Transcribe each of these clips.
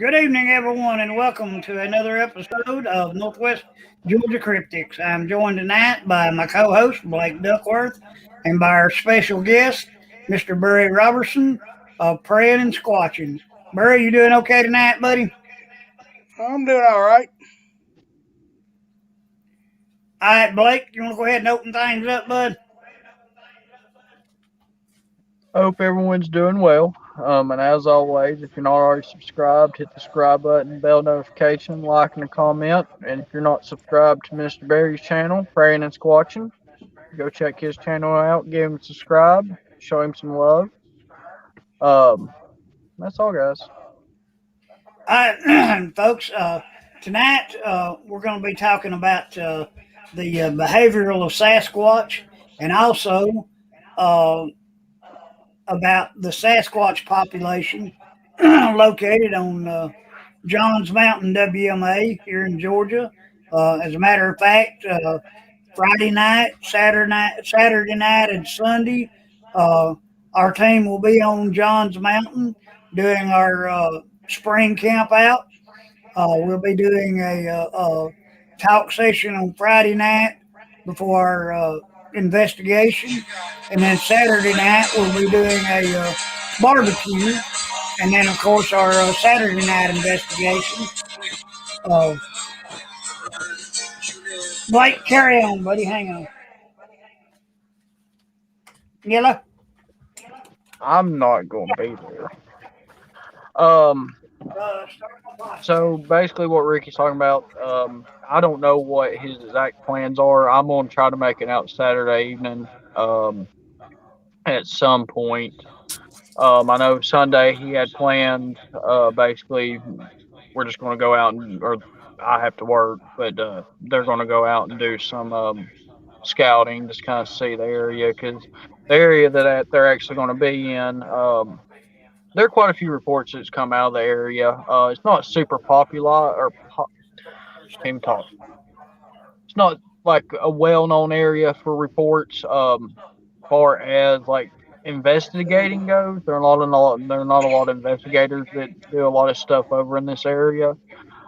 Good evening, everyone, and welcome to another episode of Northwest Georgia Cryptics. I'm joined tonight by my co host, Blake Duckworth, and by our special guest, Mr. Barry Robertson of Praying and Squatching. Barry, you doing okay tonight, buddy? I'm doing all right. All right, Blake, you want to go ahead and open things up, bud? Hope everyone's doing well. And as always, if you're not already subscribed, hit the subscribe button, bell notification, like, and a comment. And if you're not subscribed to Mr. Barry's channel, Praying and Squatching, go check his channel out, give him a subscribe, show him some love. That's all, guys. All right, folks, tonight we're going to be talking about the behavioral of Sasquatch and also uh, about the Sasquatch population located on Johns Mountain, WMA, here in Georgia. As a matter of fact, Friday night, Saturday night, and Sunday, uh, our team will be on Johns Mountain doing our spring camp out. We'll be doing a talk session on Friday night before our investigation, and then Saturday night we'll be doing a barbecue, and then of course our Saturday night investigation. Uh, Blake, carry on, buddy. Hang on. Yellow. I'm not going to be there. Um, so basically, what Ricky's talking about, I don't know what his exact plans are. I'm going to try to make it out Saturday evening at some point. I know Sunday he had planned. Basically, we're just going to go out or I have to work, but they're going to go out and do some scouting, just kind of see the area because the area that they're actually going to be in. There are quite a few reports that's come out of the area. It's not super popular or can't even talk. It's not like a well-known area for reports. Far as like investigating goes, there are not a lot of investigators that do a lot of stuff over in this area.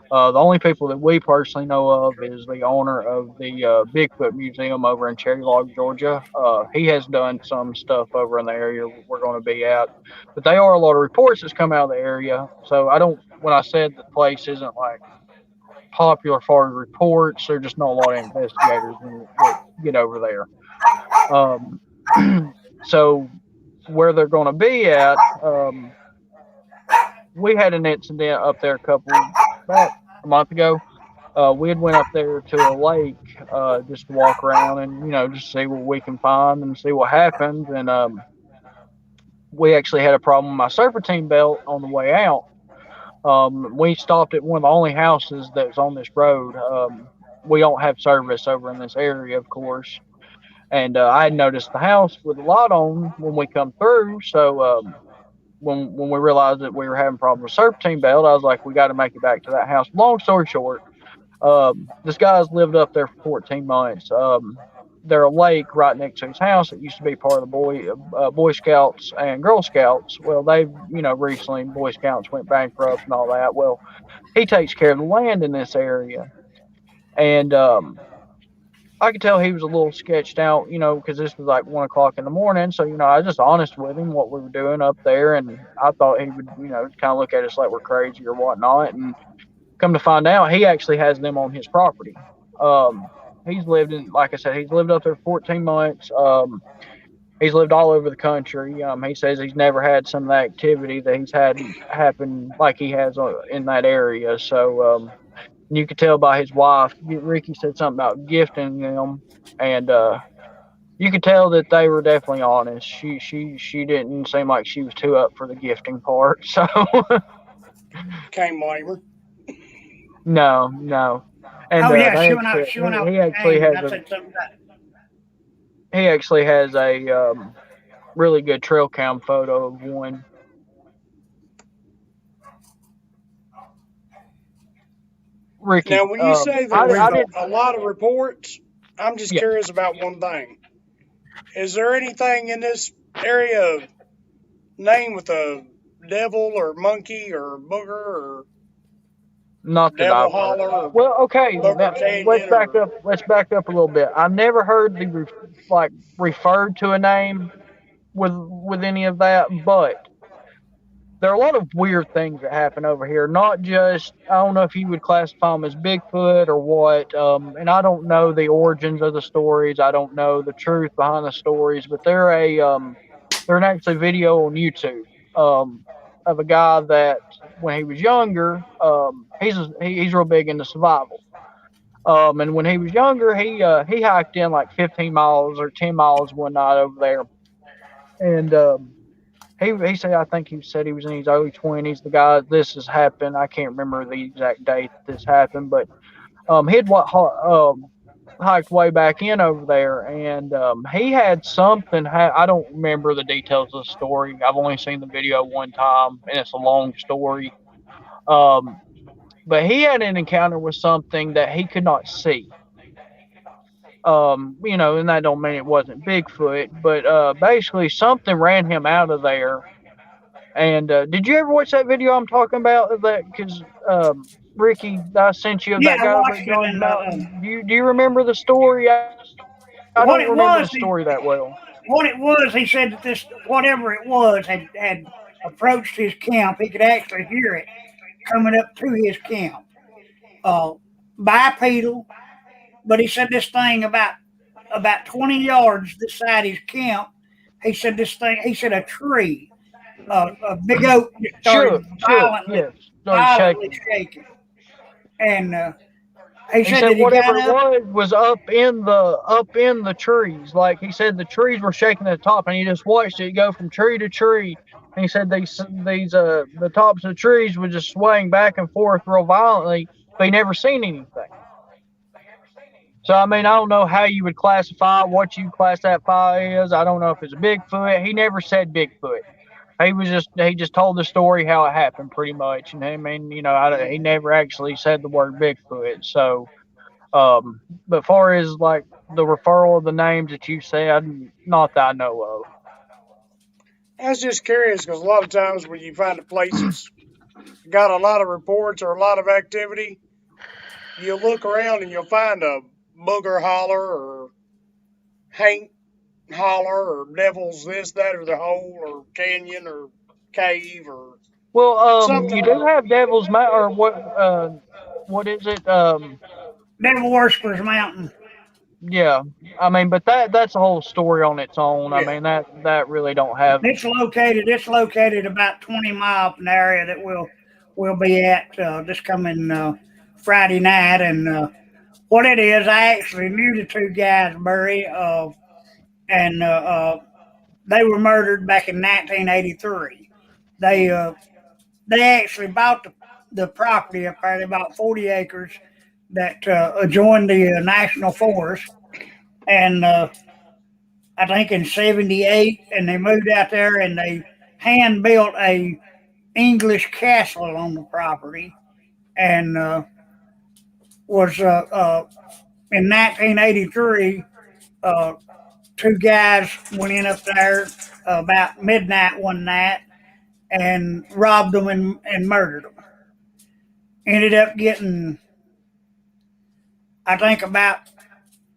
The only people that we personally know of is the owner of the Bigfoot Museum over in Cherry Log, Georgia. He has done some stuff over in the area we're going to be at, but they are a lot of reports that's come out of the area. So I don't. When I said the place isn't like popular for reports, there's just not a lot of investigators that get over there. Um, so where they're going to be at, we had an incident up there about a month ago. We had went up there to a lake just to walk around and just see what we can find and see what happens. And we actually had a problem with my serpentine belt on the way out. We stopped at one of the only houses that's on this road. We don't have service over in this area, of course. And I had noticed the house with the light on when we come through. So when we realized that we were having problems with serpentine belt, I was like, we got to make it back to that house. Long story short, this guy's lived up there for 14 months. There's a lake right next to his house that used to be part of the Boy Scouts and Girl Scouts. Well, they've recently Boy Scouts went bankrupt and all that. Well, he takes care of the land in this area, and I could tell he was a little sketched out, because this was like 1 o'clock in the morning. So, I was just honest with him what we were doing up there. And I thought he would, kind of look at us like we're crazy or whatnot. And come to find out, he actually has them on his property. Like I said, he's lived up there for 14 months. He's lived all over the country. He says he's never had some of the activity that he's had happen like he has in that area. So, you could tell by his wife. Ricky said something about gifting them, and you could tell that they were definitely honest. She didn't seem like she was too up for the gifting part. So Can't blame her. no, and Oh yeah, she went out. he actually has I said something about. he actually has a really good trail cam photo of one. Ricky, Now, when you say there was I a lot of reports, I'm just yeah. curious about one thing. Is there anything in this area named with a devil or monkey or booger or Not that Devil I've heard. Holler or Well, okay, Booger now, let's Canyon back or up. Let's back up a little bit. I've never heard the like referred to a name with any of that, but there are a lot of weird things that happen over here. Not just, I don't know if you would classify them as Bigfoot or what. And I don't know the origins of the stories. I don't know the truth behind the stories, but they're an actually video on YouTube um, of a guy that when he was younger, he's real big into survival. And when he was younger, he hiked in like 15 miles or 10 miles one night over there, and he said, I think he said he was in his early 20s. The guy, this has happened. I can't remember the exact date this happened, but he'd hiked way back in over there, and he had something. I don't remember the details of the story. I've only seen the video one time, and it's a long story. Um, but he had an encounter with something that he could not see. And that don't mean it wasn't Bigfoot, but basically something ran him out of there. And did you ever watch that video I'm talking about? Of that because Ricky, I sent you of Yeah, that I guy over watched at it, John's and Mountain. Do you remember the story? I don't remember the story what that it well. was, he said that this whatever it was had approached his camp. He could actually hear it coming up to his camp. Uh, Bipedal, but he said this thing about 20 yards this side his camp. He said this thing. He said a tree, a big oak, just started Shook, yes, started violently shaking. shaking, and he He said said that he got whatever it up. was up in the trees. Like he said, the trees were shaking at the top, and he just watched it go from tree to tree. And he said these the tops of the trees were just swaying back and forth real violently, but he never seen anything. So I mean, I don't know how you would classify what you classify as. I don't know if it's a Bigfoot. He never said Bigfoot. He just told the story how it happened pretty much. And I mean, he never actually said the word Bigfoot. So, but far as like the referral of the names that you said, not that I know of. I was just curious because a lot of times when you find a place that's got a lot of reports or a lot of activity, you'll look around and you'll find a Booger Holler or Hank Holler or Devil's this, that, or the Hole or Canyon or Cave or Well, something. you do have Devil's Mountain, or what is it? Devil Worshippers Mountain. Yeah, I mean, but that's a whole story on its own. I Yeah. mean, that really don't have. It's located about 20 miles from the area that we'll be at this coming Friday night. And what it is, I actually knew the two guys, Barry, and they were murdered back in 1983. They actually bought the property up there. They bought 40 acres that adjoined the national forest, and I think in '78, and they moved out there and they hand built a English castle on the property, and was in 1983. Uh, Two guys went in up there about midnight one night and robbed them and murdered them. Ended up getting, I think, about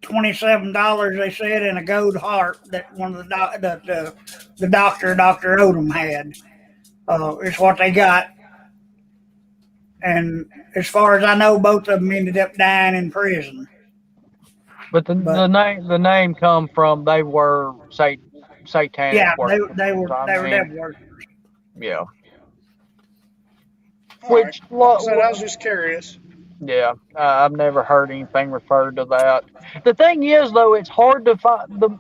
$27 they said, and a gold heart that one of the doctor, Dr. Odom, had. Is what they got. And as far as I know, both of them ended up dying in prison. But But the name come from they were satanic yeah, they worshipers. were I they were mean, devil worshippers. yeah. All right. Which Like I said, I was just curious. yeah, I've never heard anything referred to that. The thing is, though, it's hard to find the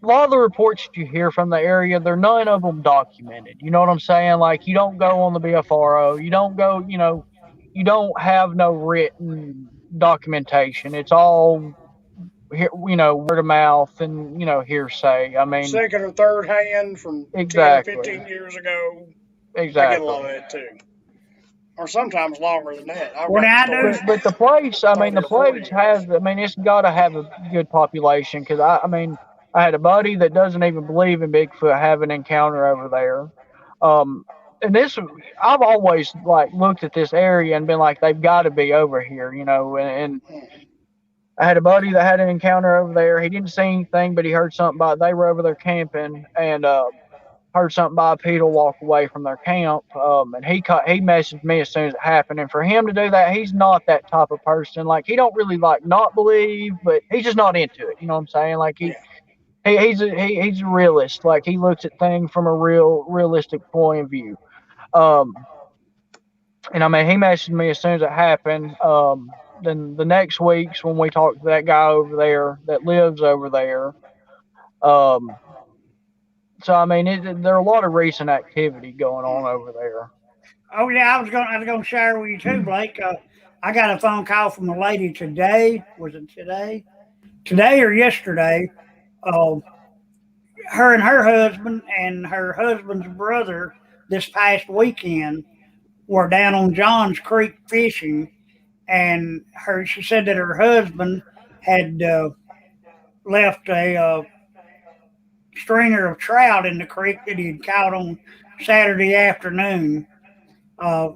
a lot of the reports that you hear from the area. They're none of them documented. You know what I'm saying? Like you don't go on the BFRO. You don't go. You don't have no written documentation. It's all word of mouth and hearsay. I mean, Second or third hand from 10 or exactly, 15 years ago. I get a exactly. lot of that too. Or sometimes longer than that. I've When got I do, stories But from the place, I mean, 30 the or 40 place years. has. I mean, it's got to have a good population because I mean, I had a buddy that doesn't even believe in Bigfoot have an encounter over there. Um, and this, I've always like looked at this area and been like, they've got to be over here, and I had a buddy that had an encounter over there. He didn't see anything, but he heard something about they were over there camping and heard something bipedal walk away from their camp. And he messaged me as soon as it happened. And for him to do that, he's not that type of person. Like he don't really like not believe, but he's just not into it. You know what I'm saying? Like Yeah. he's a realist. Like he looks at things from a realistic point of view. Um, and I mean, he messaged me as soon as it happened. Then the next week's when we talked to that guy over there that lives over there. Um, so I mean, there are a lot of recent activity going on over there. Oh yeah, I was gonna share with you too, Blake. I got a phone call from a lady today. Was it today? Today or yesterday? Uh, her and her husband's brother this past weekend were down on Johns Creek fishing, and she said that her husband had left a stringer of trout in the creek that he had caught on Saturday afternoon.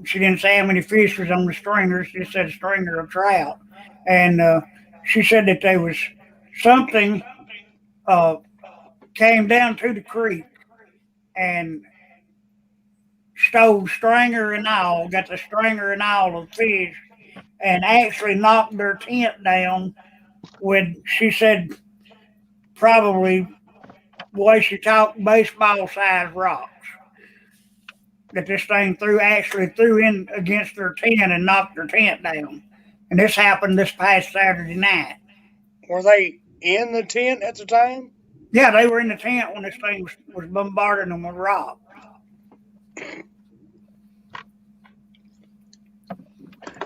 She didn't say how many fish was on the stringer. She just said a stringer of trout, and she said that there was something uh, came down to the creek and stole stringer and all, got the stringer and all of fish, and actually knocked their tent down with, she said, probably the way she talked, baseball sized rocks. That this thing threw in against their tent and knocked their tent down. And this happened this past Saturday night. Were they in the tent at the time? Yeah, they were in the tent when this thing was bombarding them with rocks.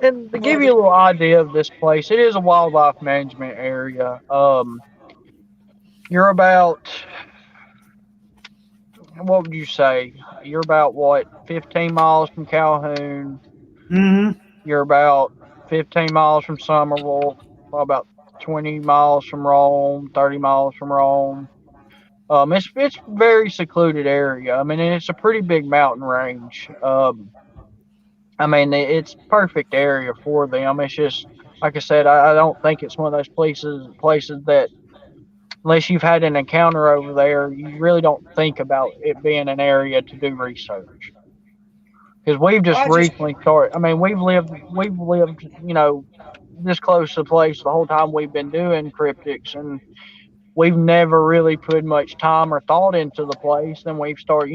And to give Well, you a little idea of this place, it is a wildlife management area. You're about, what would you say? You're about what, 15 miles from Calhoun. Mm-hmm. You're about 15 miles from Somerville. About 20 miles from Rome. 30 miles from Rome. It's very secluded area. I mean, it's a pretty big mountain range. I mean, it's perfect area for them. It's just like I said, I don't think it's one of those places that unless you've had an encounter over there, you really don't think about it being an area to do research. Because we've just I just recently started. I mean, we've lived, this close to the place the whole time we've been doing cryptics, and we've never really put much time or thought into the place. Then we've started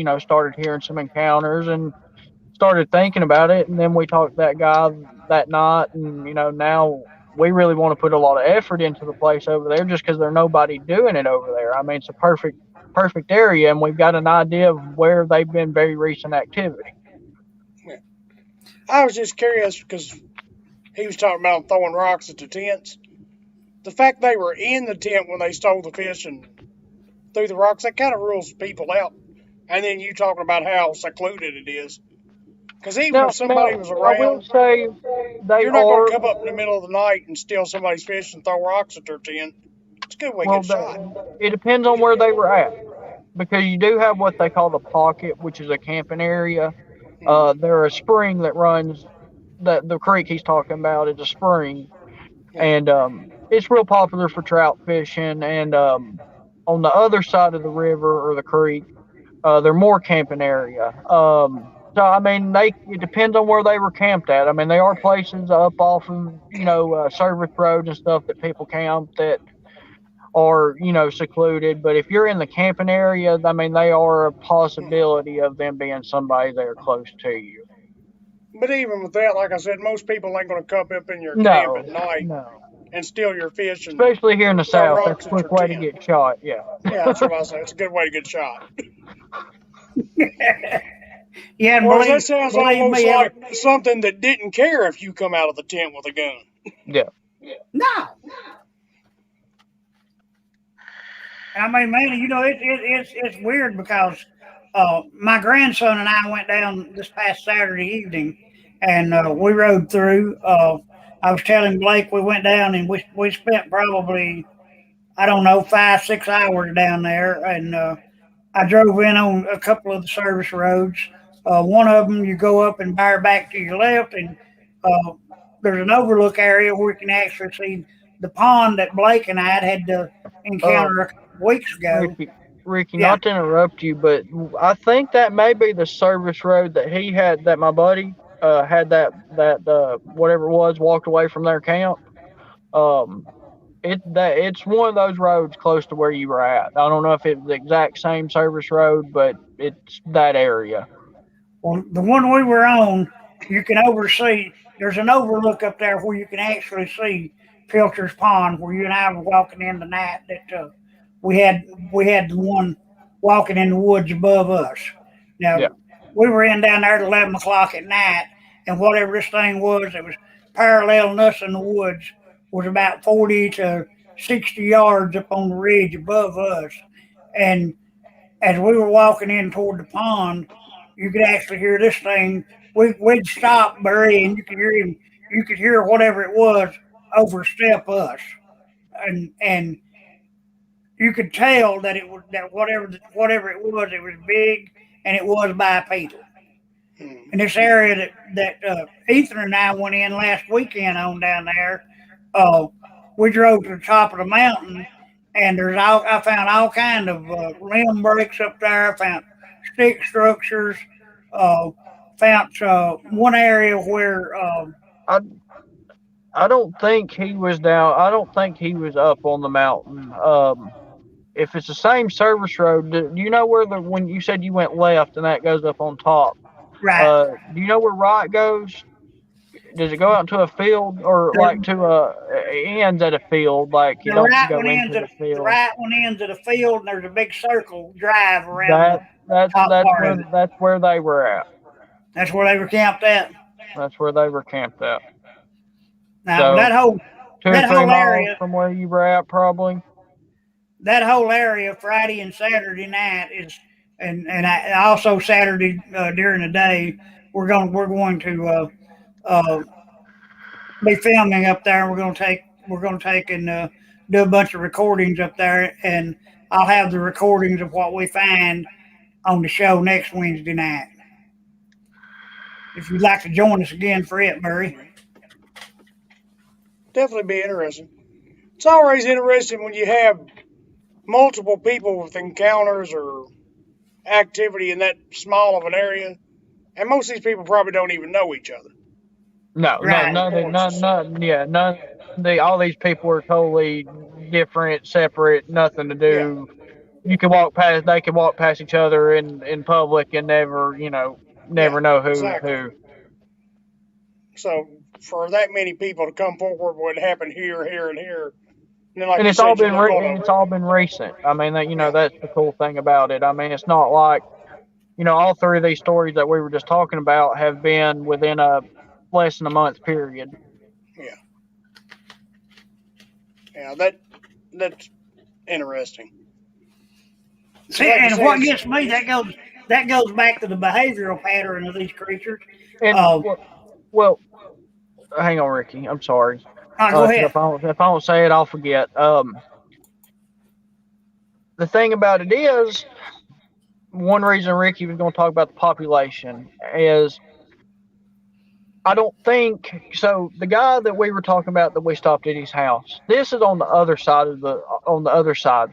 hearing some encounters and started thinking about it, and then we talked to that guy that night, and now we really want to put a lot of effort into the place over there just because there's nobody doing it over there. I mean, it's a perfect area, and we've got an idea of where they've been very recent activity. I was just curious because he was talking about throwing rocks at the tents. The fact they were in the tent when they stole the fish and threw the rocks, that kind of rules people out. And then you talking about how secluded it is. Because even if somebody was I will around, say they you're not going are. to come up in the middle of the night and steal somebody's fish and throw rocks at their tent. It's a good way to Well, get shot. it depends on where they were at because you do have what they call the pocket, which is a camping area. Hmm. There's a spring that runs. The creek he's talking about is a spring, Yeah. and it's real popular for trout fishing. And on the other side of the river or the creek, they're more camping area. So I mean, it depends on where they were camped at. I mean, they are places up off of service roads and stuff that people camp that are secluded. But if you're in the camping area, I mean, they are a possibility of them being somebody that are close to you. But even with that, like I said, most people ain't going to come up in your camp No, at night no. and steal your fish and Especially here in the throw South, that's rocks a at quick your way to tent. get shot. Yeah. Yeah, that's what I say. It's a good way to get shot. Yeah, and Or that sounds believe almost me, like something that didn't care if you come out of the tent with a gun. Yeah. no. I mean, man, it's weird because my grandson and I went down this past Saturday evening, and we rode through. I was telling Blake we went down and we spent probably, I don't know, 5 6 hours down there, and I drove in on a couple of the service roads. One of them, you go up and bear back to your left, and uh, there's an overlook area where you can actually see the pond that Blake and I had to encounter Um, a couple weeks ago. Ricky, Yeah. not to interrupt you, but I think that may be the service road that he had, that my buddy had, that whatever it was, walked away from their camp. Um, it's one of those roads close to where you were at. I don't know if it's the exact same service road, but it's that area. Well, the one we were on, you can oversee. There's an overlook up there where you can actually see Pilcher's Pond, where you and I were walking in the night. That we had we had the one walking in the woods above us. Yeah. Now we were in down there at 11 o'clock at night, and whatever this thing was, it was paralleling us in the woods. Was about 40 to 60 yards up on the ridge above us, and as we were walking in toward the pond, you could actually hear this thing. We'd stop Barry, and you could hear him. You could hear whatever it was overstep us, and you could tell that it was that whatever it was big, and it was bipedal. Hmm. In this area that Ethan and I went in last weekend on down there, uh, we drove to the top of the mountain, and I found all kind of limb breaks up there. I found stick structures. Uh, found one area where I I don't think he was down. I don't think he was up on the mountain. If it's the same service road, do you know where the when you said you went left and that goes up on top? right Do you know where right goes? Does it go out into a field, or like the, to ends at a field? Like you the don't right go one into ends at the the field. right one ends at a field, and there's a big circle drive around the That that's top that's part where of it. that's where they were at. That's where they were camped at. That's where they were camped at. Now So two or that three whole miles area from where you were at, probably. that whole area Friday and Saturday night is, and also Saturday during the day we're going to uh, be filming up there. We're going to take and do a bunch of recordings up there, and I'll have the recordings of what we find on the show next Wednesday night. If you'd like to join us again for it, Murray. Definitely be interesting. It's always interesting when you have multiple people with encounters or activity in that small of an area, and most of these people probably don't even know each other. No, no, Right. none, yeah, none. All these people are totally different, separate, nothing to Yeah, do. You can walk past, they can walk past each other in public and never, yeah, never know who's exactly. who. So for that many people to come forward, what happened here, here, and here, and then like And you it's all said, you been look on and it's all been recent. I mean, yeah, that's the cool thing about it. I mean, it's not like, all three of these stories that we were just talking about have been within a less than a month period. yeah, yeah. That's interesting. See, Like you and say, what it's gets me that goes back to the behavioral pattern of these creatures. And Uh, well, hang on, Ricky. I'm sorry. Go 'Cause ahead. if I don't say it, I'll forget. The thing about it is, one reason Ricky was going to talk about the population is, I don't think so. The guy that we were talking about that we stopped at his house, this is on the other side on the other side.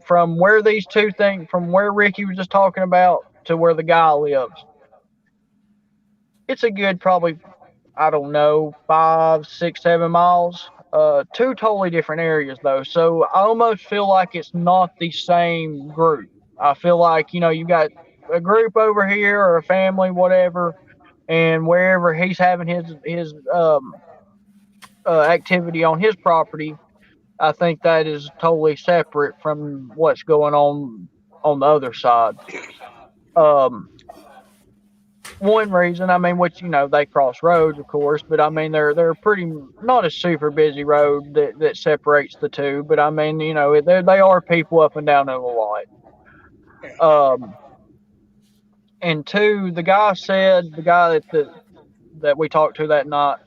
From where these two things, from where Ricky was just talking about to where the guy lives, it's a good probably, I don't know, 5, 6, 7 miles. Two totally different areas though. So I almost feel like it's not the same group. I feel like, you got a group over here or a family, whatever, and wherever he's having his activity on his property, I think that is totally separate from what's going on the other side. Um, One reason, I mean, which, they cross roads, of course, but I mean they're pretty, not a super busy road that separates the two, but I mean, they are people up and down it a lot. yeah, Um, and two, the guy that we talked to that night,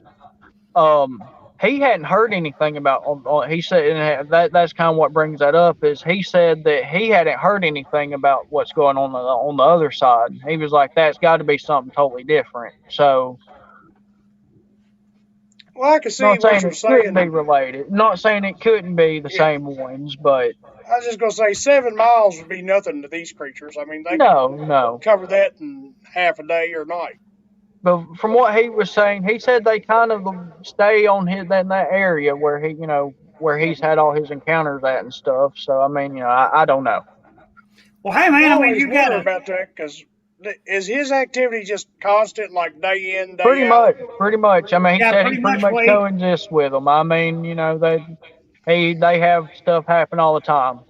um, he hadn't heard anything about. He said, and that's kind of what brings that up is he said that he hadn't heard anything about what's going on the other side. He was like, that's got to be something totally different. So, Well, I can see not what saying you're it couldn't be saying. related. Not saying it couldn't be the Yeah, same ones, but I was just gonna say 7 miles would be nothing to these creatures. I mean, they could no, no. cover that in half a day or night. But from what he was saying, he said they kind of stay on his in that area where where he's had all his encounters at and stuff. So I mean, I don't know. Well, hey I man, I mean always you got wonder to. about that because is his activity just constant, like day in, day Pretty out? much, pretty much. I mean, he Yeah, said he pretty pretty much much wait. coexists with them. I mean, they have stuff happen all the time.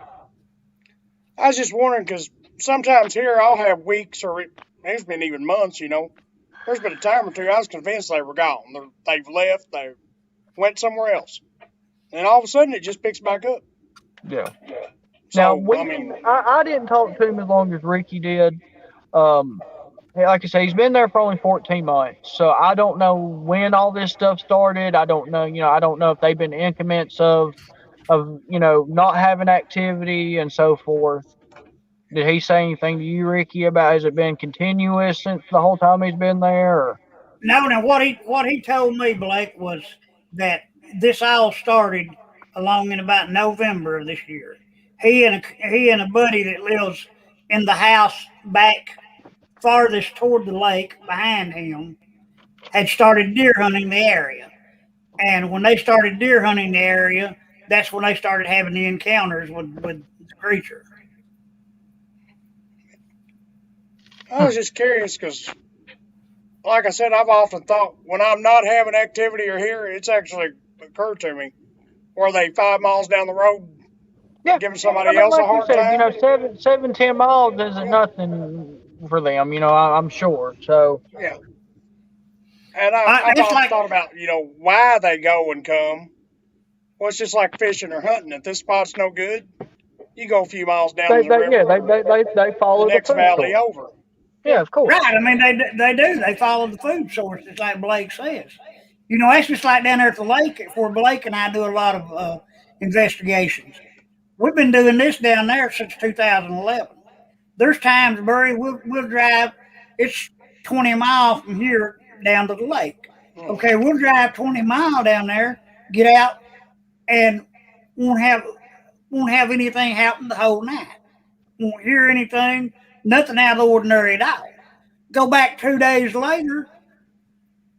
I was just wondering because sometimes here I'll have weeks or there's been even months. There's been a time or two I was convinced they were gone. They've left. They went somewhere else, and all of a sudden it just picks back up. Yeah. Now So I mean, I didn't talk to him as long as Ricky did. Um, like I say, he's been there for only 14 months, so I don't know when all this stuff started. I don't know, I don't know if they've been increments of not having activity and so forth. Did he say anything to you, Ricky, about has it been continuous since the whole time he's been there? Or? No, now what he told me, Blake, was that this all started along in about November of this year. He and a buddy that lives in the house back farthest toward the lake behind him had started deer hunting the area. And when they started deer hunting the area, that's when they started having the encounters with the creature. I was just curious because, like I said, I've often thought when I'm not having activity or here, it's actually occurred to me. Were they 5 miles down the road Yeah, giving I somebody mean, else a like you hard said, time? 7, 10 miles isn't Yeah, nothing for them. I'm sure. So yeah. And I've It's often like thought about, why they go and come. Well, it's just like fishing or hunting. If this spot's no good, you go a few miles down the yeah, river or they the follow the next food valley source. over. Yeah, Yeah. of course. right. I mean, they do. They follow the food source, just like Blake says. That's just like down there at the lake where Blake and I do a lot of investigations. We've been doing this down there since 2011. There's times, Barry, we'll drive. It's 20 miles from here down to the lake. Hmm. Okay, we'll drive 20 mile down there, get out, and won't have won't have anything happen the whole night. Won't hear anything, nothing out of the ordinary at all. Go back 2 days later,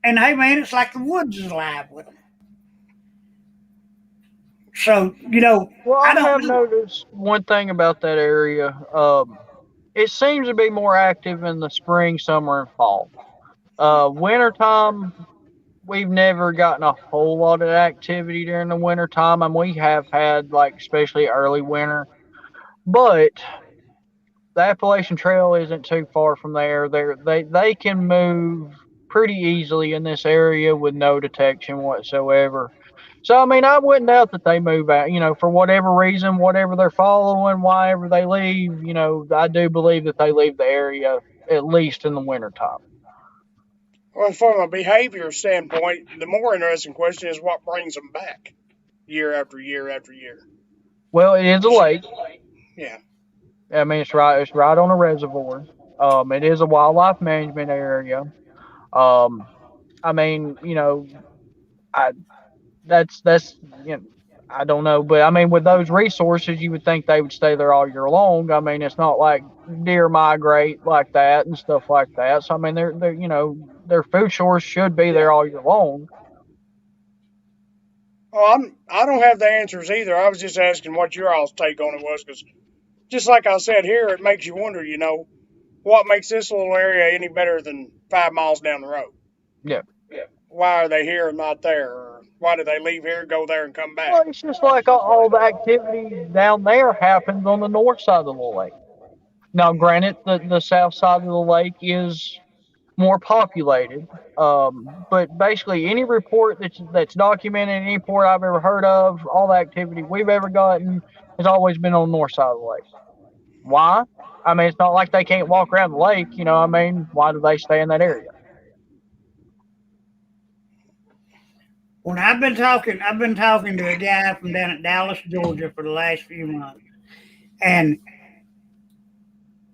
and hey man, it's like the woods is alive with them. So Well, I I don't have know. noticed one thing about that area. It seems to be more active in the spring, summer, and fall. Wintertime, we've never gotten a whole lot of activity during the wintertime. And we have had, like, especially early winter. But the Appalachian Trail isn't too far from there. They can move pretty easily in this area with no detection whatsoever. So I mean, I wouldn't doubt that they move out. For whatever reason, whatever they're following, wherever they leave. I do believe that they leave the area at least in the wintertime. Well, from a behavior standpoint, the more interesting question is what brings them back year after year after year. Well, it is a Because, lake. yeah. I mean, it's right on a reservoir. It is a wildlife management area. Um, I mean, I that's I don't know, but I mean, with those resources, you would think they would stay there all year long. I mean, it's not like deer migrate like that and stuff like that. So I mean, their food source should be Yeah. there all year long. Well, I don't have the answers either. I was just asking what your all's take on it was because, just like I said here, it makes you wonder, what makes this little area any better than 5 miles down the road? Yeah. Why are they here and not there? Or why do they leave here, go there, and come Well, back? it's just like all the activity down there happens on the north side of the lake. Now, granted, the south side of the lake is more populated. But basically, any report that's documented, any report I've ever heard of, all the activity we've ever gotten has always been on the north side of the lake. Why? I mean, it's not like they can't walk around the lake. I mean, why do they stay in that area? When I've been talking to a guy from down at Dallas, Georgia, for the last few months, and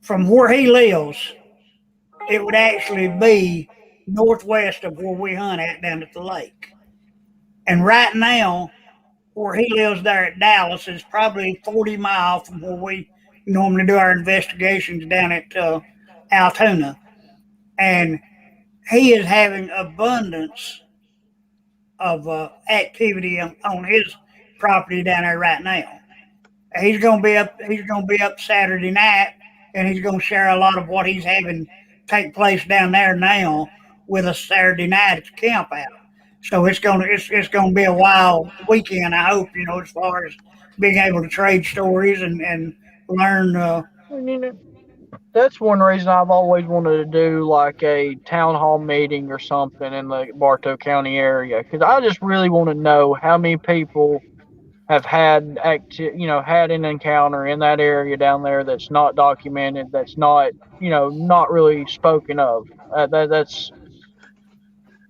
from where he lives, it would actually be northwest of where we hunt at down at the lake. And right now, where he lives there at Dallas is probably 40 miles from where we normally do our investigations down at Altoona. And he is having abundance of activity on his property down there right now. He's gonna be up. He's gonna be up Saturday night, and he's gonna share a lot of what he's having take place down there now with us Saturday night at the camp out. So it's gonna be a wild weekend. I hope as far as being able to trade stories and learn. And, that's one reason I've always wanted to do like a town hall meeting or something in the Bartow County area because I just really want to know how many people have had an encounter in that area down there that's not documented, that's not really spoken of. That's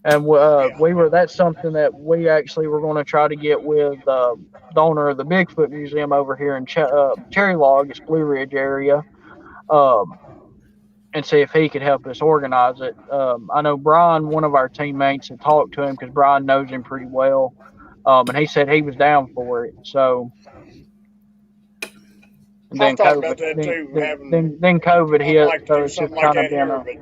and Yeah. we were that's something that we actually were going to try to get with the owner of the Bigfoot Museum over here in Cherry Log, it's Blue Ridge area, um, and see if he could help us organize it. I know Brian, one of our teammates, had talked to him because Brian knows him pretty well, and he said he was down for it. So, and I've then thought COVID, about that then too. then, then, then COVID I'd hit, like to so do it's just something like kind of that been here, a. but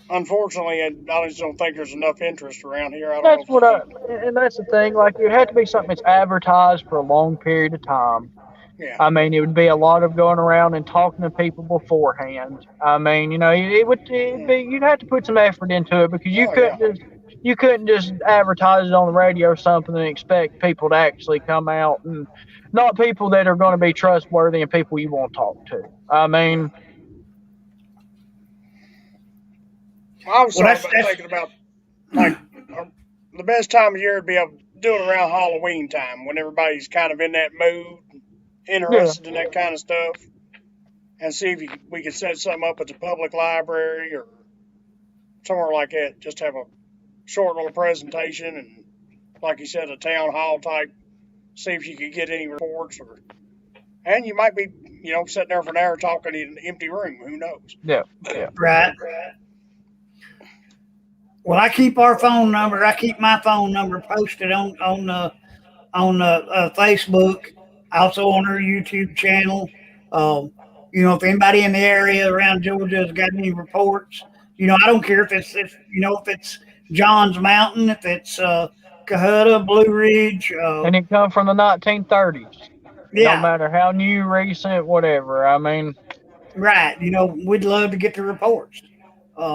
unfortunately, I just don't think there's enough interest around here. I don't know That's if what you I, think. and that's the thing. Like, it had to be something that's advertised for a long period of time. Yeah. I mean, it would be a lot of going around and talking to people beforehand. I mean, it'd be you'd have to put some effort into it because Oh yeah. you couldn't just advertise it on the radio or something and expect people to actually come out, and not people that are going to be trustworthy and people you want to talk to. I Yeah. mean, I was Well, talking that's about that's thinking about like uh, the best time of year to be able to do it around Halloween time when everybody's kind of in that mood, yeah. interested in that kind of stuff, and see if we could set something up at the public library or somewhere like that. Just have a short little presentation and, like you said, a town hall type. See if you could get any reports, and you might be, sitting there for an hour talking in an empty room. Who knows? Yeah, yeah. right. Well, I keep our phone number. I keep my phone number posted on Facebook, also on her YouTube channel. Um, if anybody in the area around Georgia has got any reports, I don't care if it's Johns Mountain, if it's Cahutta, Blue Ridge, And it come from the 1930s. It don't yeah, matter how new, recent, whatever. I mean, right. We'd love to get the reports.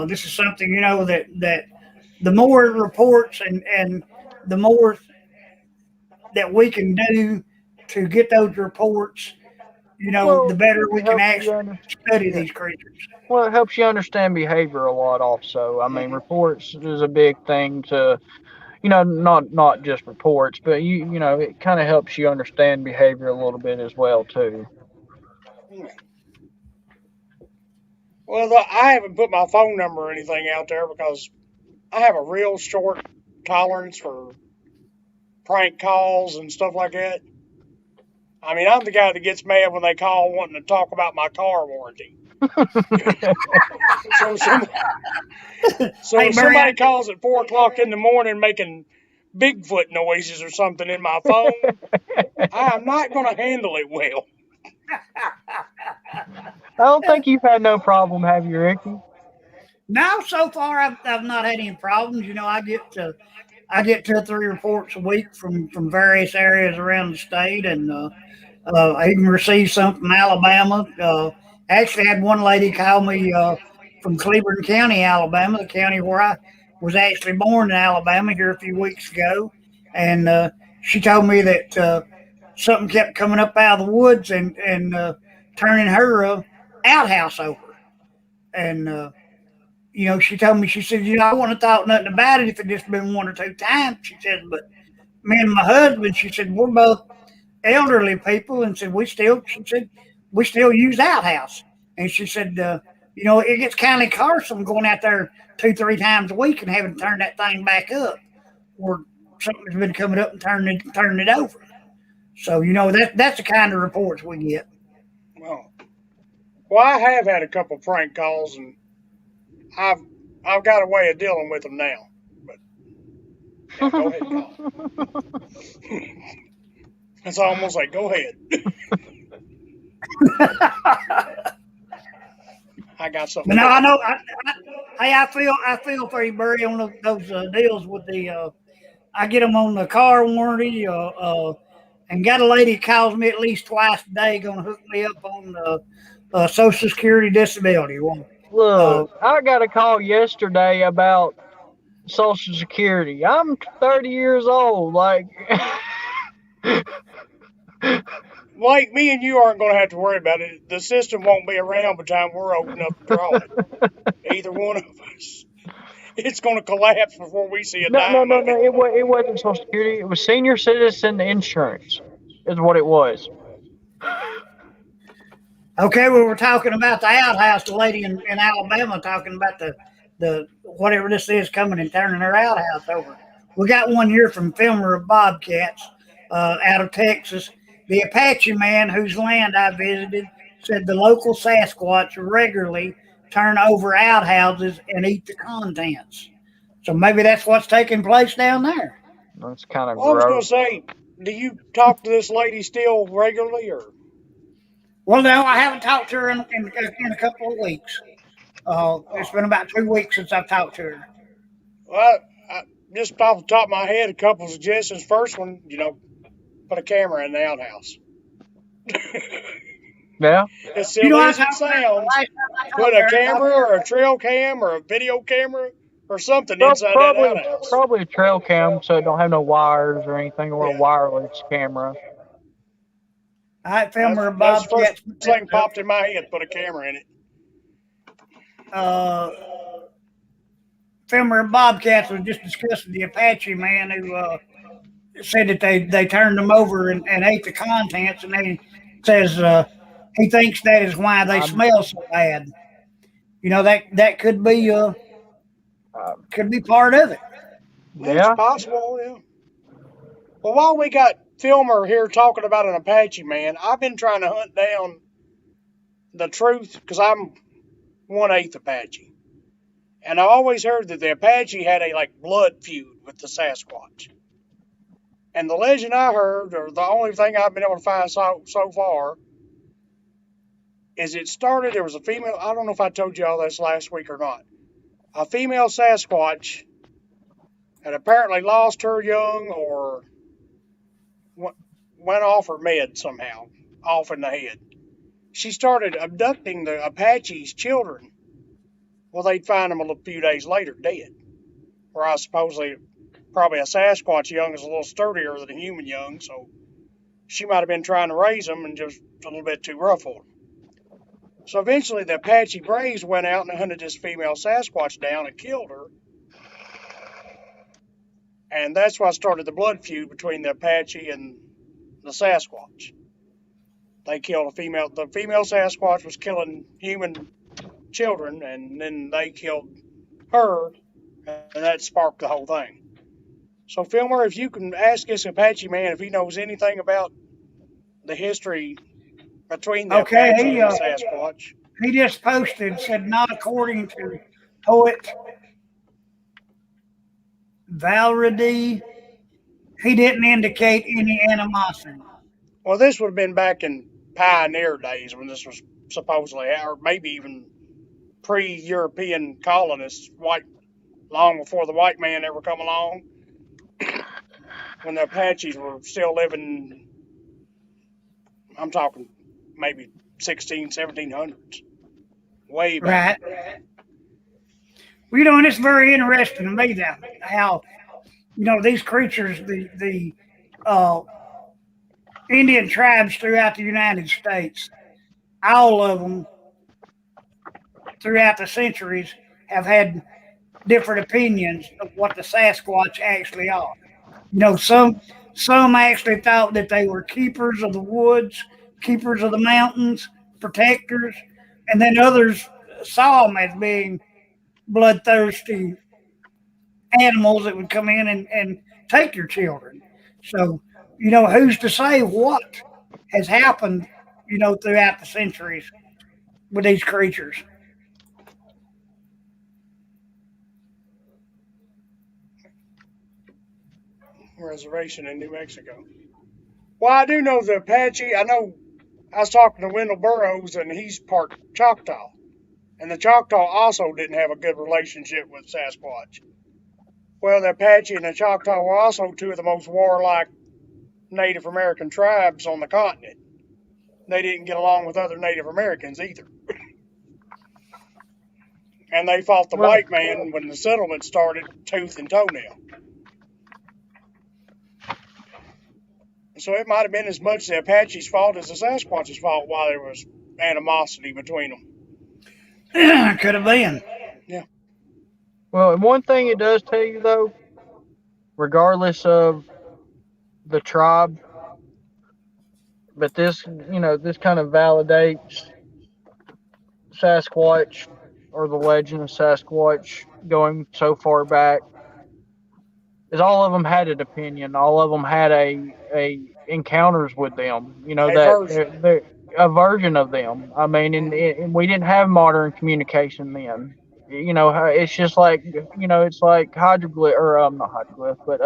This is something that the more reports and the more that we can do to get those reports, the well, better it we can helps you actually study yeah. these creatures. Well, it helps you understand behavior a lot. Also, I mean, Hmm. reports is a big thing to not just reports, but it kind of helps you understand behavior a little bit as well too. Well, I haven't put my phone number or anything out there because I have a real short tolerance for prank calls and stuff like that. I mean, I'm the guy that gets mad when they call wanting to talk about my car warranty. So some, so Hey, if Barry, somebody calls at 4 o'clock in the morning making Bigfoot noises or something in my phone, I'm not going to handle it well. I don't think you've had no problem, have you, Ricky? now so far I've not had any problems. I get 2 or 3 reports a week from various areas around the state, and I even received some from Alabama. Actually, had one lady call me from Cleburne County, Alabama, the county where I was actually born in Alabama here a few weeks ago, and she told me that something kept coming up out of the woods and turning her outhouse over, and she told me, she said, I wouldn't have thought nothing about it if it just been 1 or 2 times. She said, but me and my husband, she said, we're both elderly people, and she said, we still use outhouse. And she said, it gets kind of cumbersome going out there 2, 3 times a week and having to turn that thing back up. or something's been coming up and turning it over. So that's the kind of reports we get. Well, well, I have had a couple prank calls, and I've I've got a way of dealing with them now. But yeah, go ahead, call. It's almost like go ahead. I got something But no, for I you. know. I feel for you, Barry, on those deals with the. I get them on the car warranty, and got a lady calls me at least twice a day, going to hook me up on the Social Security disability. Well, uh, Look, I got a call yesterday about Social Security. I'm 30 years old. Like, Like me and you aren't going to have to worry about it. The system won't be around by the time we're old enough to draw it. Either one of us. It's going to collapse before we see a no, no, dime no, of no. it. It wasn't Social Security. It was senior citizen insurance, is what it was. okay, we were talking about the outhouse. The lady in Alabama talking about the whatever this is coming and turning her outhouse over. We got one here from Filmer of Bobcats out of Texas. The Apache man whose land I visited said the local Sasquatch regularly turn over outhouses and eat the contents. So maybe that's what's taking place down there. That's kind of Well, I was going gross. to say, do you talk to this lady still regularly, or? Well, no, I haven't talked to her in a couple of weeks. It's Oh, been about 2 weeks since I've talked to her. well, just off the top of my head, a couple of suggestions. First one, put a camera in the outhouse. Yeah. As You know, silly I as it talked to her the sounds, last time I put talked to a her. I talked camera to her. or a trail cam or a video camera or something inside that Probably, outhouse. probably a trail cam, so it don't have no wires or anything, or a Yeah, wireless camera. I filmed that's her that's the first Bobcats. thing popped in my head. Put a camera in it. Uh, Filmer Bobcats was just discussing the Apache man who said that they turned them over and ate the contents, and he says he thinks that is why they I'm, smell so bad. That could be part of it. It's yeah. possible. Yeah. Well, while we got Filmer here talking about an Apache man, I've been trying to hunt down the truth because I'm 1/8 Apache, and I always heard that the Apache had a blood feud with the Sasquatch. And the legend I heard, or the only thing I've been able to find so far, is it started. There was a female. I don't know if I told you all this last week or not. A female Sasquatch had apparently lost her young or went off her med somehow, off in the head. She started abducting the Apache's children. Well, they'd find them a few days later dead. Where I supposedly, probably a Sasquatch young is a little sturdier than a human young, so she might have been trying to raise them and just a little bit too rough for them. So eventually the Apache Braves went out and hunted this female Sasquatch down and killed her. And that's why started the blood feud between the Apache and the Sasquatch. They killed a female. The female Sasquatch was killing human children, and then they killed her, and that sparked the whole thing. So, Filmer, if you can ask this Apache man if he knows anything about the history between the Okay, Apache and the Sasquatch. he just posted said not according to poet Valradi. He didn't indicate any animosity. Well, this would have been back in pioneer days when this was supposedly, or maybe even pre-European colonists, long before the white man ever come along, when the Apaches were still living. I'm talking maybe 1700s, way back. Right. Well, and it's very interesting to me that how these creatures, the uh, Indian tribes throughout the United States, all of them throughout the centuries have had different opinions of what the Sasquatch actually are. Some actually thought that they were keepers of the woods, keepers of the mountains, protectors, and then others saw them as being bloodthirsty animals that would come in and take your children. So, who's to say what has happened, throughout the centuries with these creatures? Reservation in New Mexico. Well, I do know the Apache. I know I was talking to Wendell Burroughs, and he's part Choctaw. And the Choctaw also didn't have a good relationship with Sasquatch. Well, the Apache and the Choctaw were also two of the most warlike Native American tribes on the continent. They didn't get along with other Native Americans either. And they fought the Well, white man when the settlement started tooth and toenail. So it might have been as much the Apache's fault as the Sasquatch's fault why there was animosity between them. Could have been. Yeah. well, and one thing it does tell you though, regardless of the tribe, but this this kind of validates Sasquatch or the legend of Sasquatch going so far back, is all of them had an opinion. All of them had a encounters with them. A That version. they're a version of them. I mean, and we didn't have modern communication then. It's just like it's like hieroglyph or not hieroglyph, but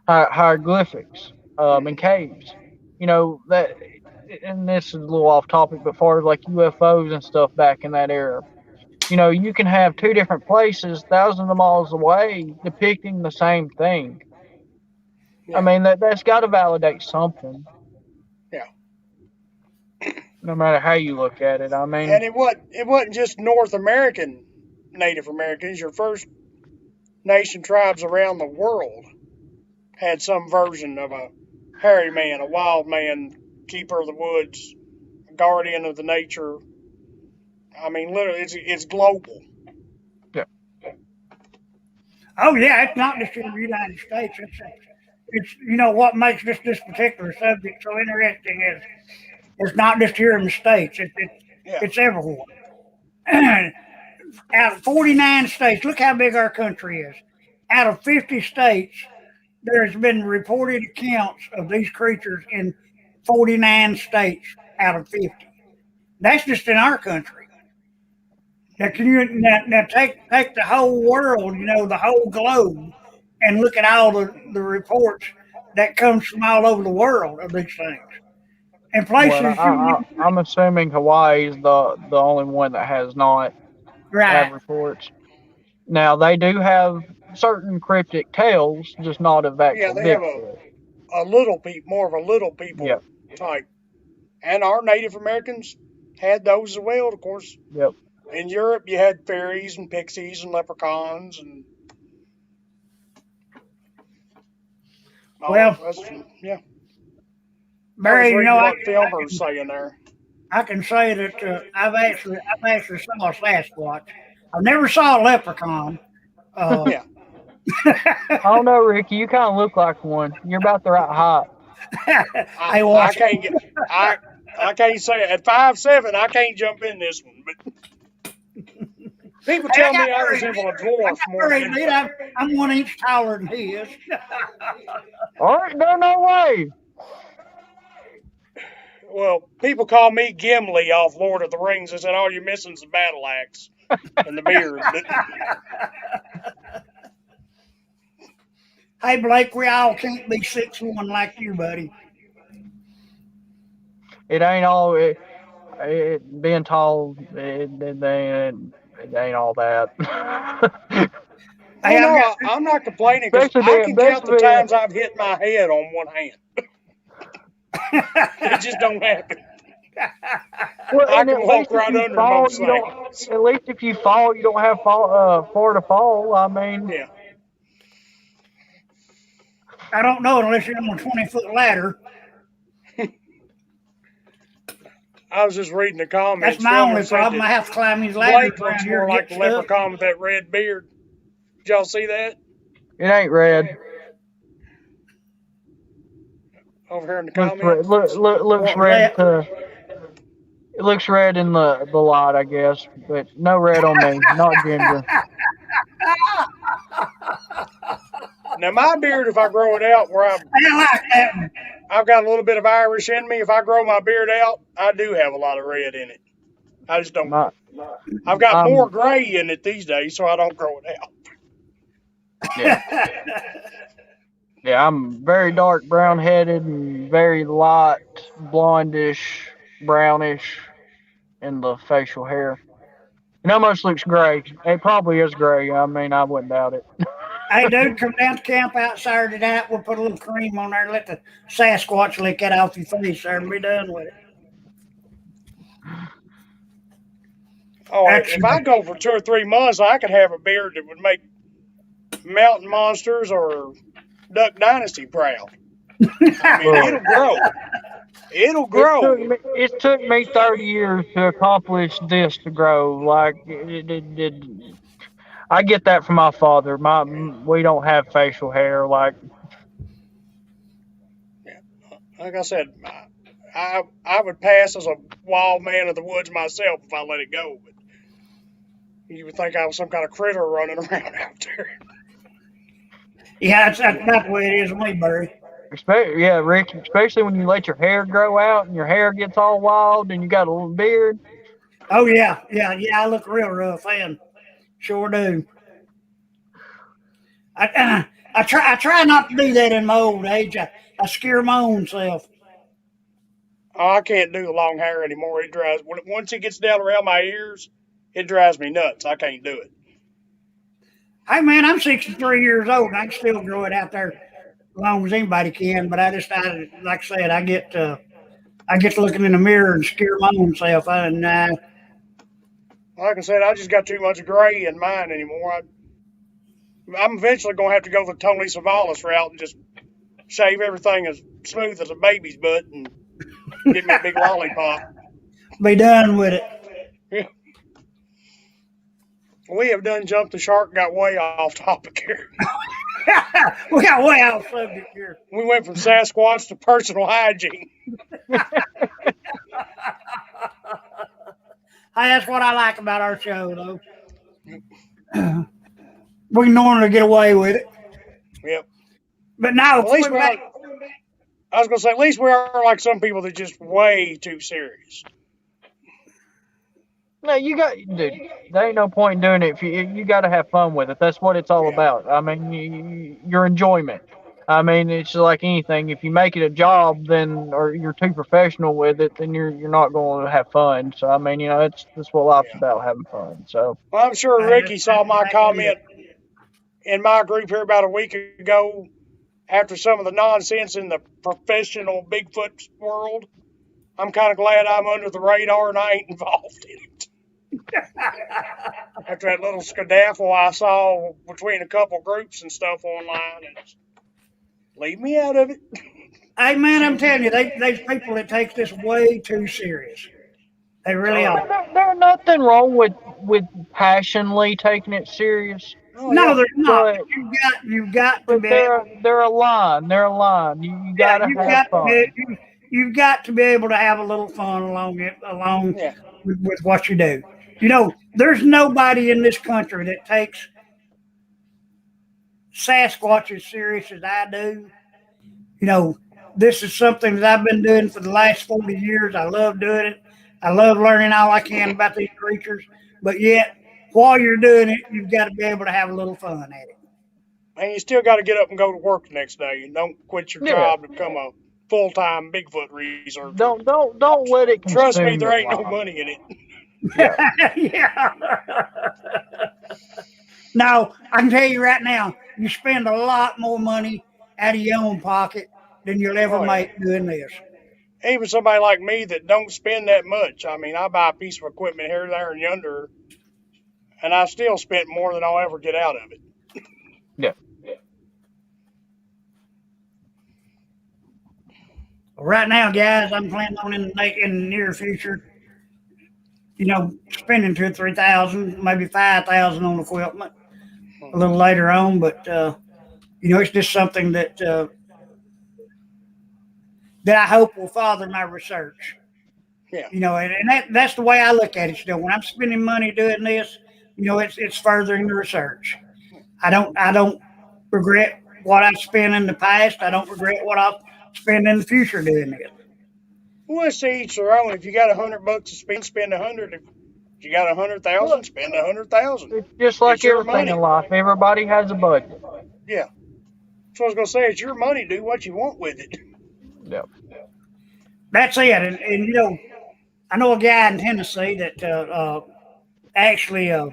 hieroglyphics in caves. That, and this is a little off topic, but far as like UFOs and stuff back in that era, you can have two different places thousands of miles away depicting the same thing. I Yeah. mean, that's got to validate something, Yeah. no matter how you look at it. I And mean, it wasn't just North American Native Americans. Your First Nation tribes around the world had some version of a hairy man, a wild man, keeper of the woods, guardian of the nature. I mean, literally, it's global. yeah. Oh yeah, it's not just in the United States. It's what makes this particular subject so interesting is it's not just here in the states. Yeah. It's everywhere. Out of 49 states, look how big our country is. Out of 50 states, there's been reported accounts of these creatures in 49 states out of 50. That's just in our country. Now, can you now take the whole world, the whole globe, and look at all the reports that comes from all over the world of these things and Well, places I'm assuming Hawaii is the only one that has not right. had reports. Now they do have certain cryptic tales, just not of Yeah, actual they have Bigfoot. a little people, more of a little people Yep, type. And our Native Americans had those as well, of course. yep. In Europe, you had fairies and pixies and leprechauns and all Well, yeah. I was Barry, reading what Filmer's saying there. I can say that I've actually saw a Sasquatch. I never saw a leprechaun. Yeah. I don't know, Ricky. You kind of look like one. You're about the right height. I I watched. can't get I can't say it. At 5'7", I can't jump in this one. But people Hey, tell me I resemble a dwarf more than I'm 1 inch taller than he is. All right, no way. well, people call me Gimli off Lord of the Rings. They said, "Oh, you're missing the battle axe and the beard." Hey, Blake, we all can't be 6'1" like you, buddy. It ain't all being tall. It ain't all that. Hey, Oh no, I'm not complaining because I can count the times I've hit my head on one hand. It just don't happen. Well, I and can at walk least if right you under fall, most you don't. things. At least if you fall, you don't have far to fall. I mean, Yeah. I don't know unless you're on a 20-foot ladder. I was just reading the comments. That's my only Phil said problem. I that have to climb these ladders Blake around looks here more to like get the stuff. leprechaun with that red beard. Did y'all see that? it ain't red. Over here in the Looks comments? looks What, red that? it looks red in the light, I guess, but no red on me. Not ginger. Now my beard, if I grow it out where I like that one. I've got a little bit of Irish in me, if I grow my beard out, I do have a lot of red in it. I just don't. My, I've got more I'm gray in it these days, so I don't grow it out. yeah. Yeah, I'm very dark brown headed and very light blondish, brownish in the facial hair. It almost looks gray. It probably is gray. I mean, I wouldn't doubt it. Hey, dude, come down to camp out Saturday night. We'll put a little cream on there. Let the Sasquatch lick that off your face there and be done with it. Oh, if I go for 2 or 3 months, I could have a beard that would make Mountain Monsters or Duck Dynasty proud. I mean, it'll grow. It'll grow. It took me 30 years to accomplish this to grow. Like, I get that from my father. We don't have facial hair. Like I said, I would pass as a wild man of the woods myself if I let it go. But you would think I was some kind of critter running around out there. Yeah, that's the way it is with me, Barry. yeah, Rick. Especially when you let your hair grow out and your hair gets all wild and you got a little beard. Oh yeah. I look real rough, and sure do. I try not to do that in my old age. I scare my own self. Oh, I can't do the long hair anymore. It drives once it gets down around my ears, it drives me nuts. I can't do it. Hey man, I'm 63 years old and I can still grow it out there as long as anybody can. But like I said, I get to looking in the mirror and scare my own self. And like I said, I just got too much gray in mine anymore. I'm eventually going to have to go the Tony Savalas route and just shave everything as smooth as a baby's butt and give me a big lollipop. Be done with it. Yeah. We have done jumped the shark and got way off topic here. We got way off subject here. We went from Sasquatch to personal hygiene. Hey, that's what I like about our show, though. We normally get away with it. Yep. But now, at least I was going to say, at least we are like some people that are just way too serious. No, dude. There ain't no point in doing it. If you got to have fun with it. That's what it's all about. I mean, your enjoyment. I mean, it's like anything. If you make it a job, or you're too professional with it, then you're not going to have fun. So I mean, that's what life's about, having fun. So. Well, I'm sure Ricky saw my comment in my group here about a week ago after some of the nonsense in the professional Bigfoot world. I'm kind of glad I'm under the radar and I ain't involved in it. After that little skedaddle I saw between a couple groups and stuff online, and leave me out of it. Hey man, I'm telling you, there's people that take this way too serious. They really are. There's nothing wrong with passionately taking it serious. No, there's not. You've got to be. They're a line. They're a line. You gotta have fun. You've got to be able to have a little fun along with what you do. There's nobody in this country that takes Sasquatch as serious as I do. This is something that I've been doing for the last 40 years. I love doing it. I love learning all I can about these creatures. But yet, while you're doing it, you've got to be able to have a little fun at it. And you still got to get up and go to work the next day. You don't quit your job to become a full-time Bigfoot researcher. Don't let it consume. Trust me, there ain't no money in it. Yeah. No, I can tell you right now, you spend a lot more money out of your own pocket than you'll ever make doing this. Even somebody like me that don't spend that much. I mean, I buy a piece of equipment here, there, and yonder, and I still spent more than I'll ever get out of it. Yeah. Right now, guys, I'm planning on in the near future, spending $2,000 or $3,000, maybe $5,000 on equipment a little later on. But it's just something that I hope will father my research. Yeah. And that's the way I look at it. When I'm spending money doing this, it's furthering the research. I don't regret what I've spent in the past. I don't regret what I'll spend in the future doing it. Well, it's to each their own. If you got $100 to spend 100. If you got 100,000, Well, spend 100,000. it's just It's like your everything in money. life. Everybody has a budget. Yeah. So I was gonna say, it's your money. Do what you want with it. Yep. That's it. And I know a guy in Tennessee that actually uh,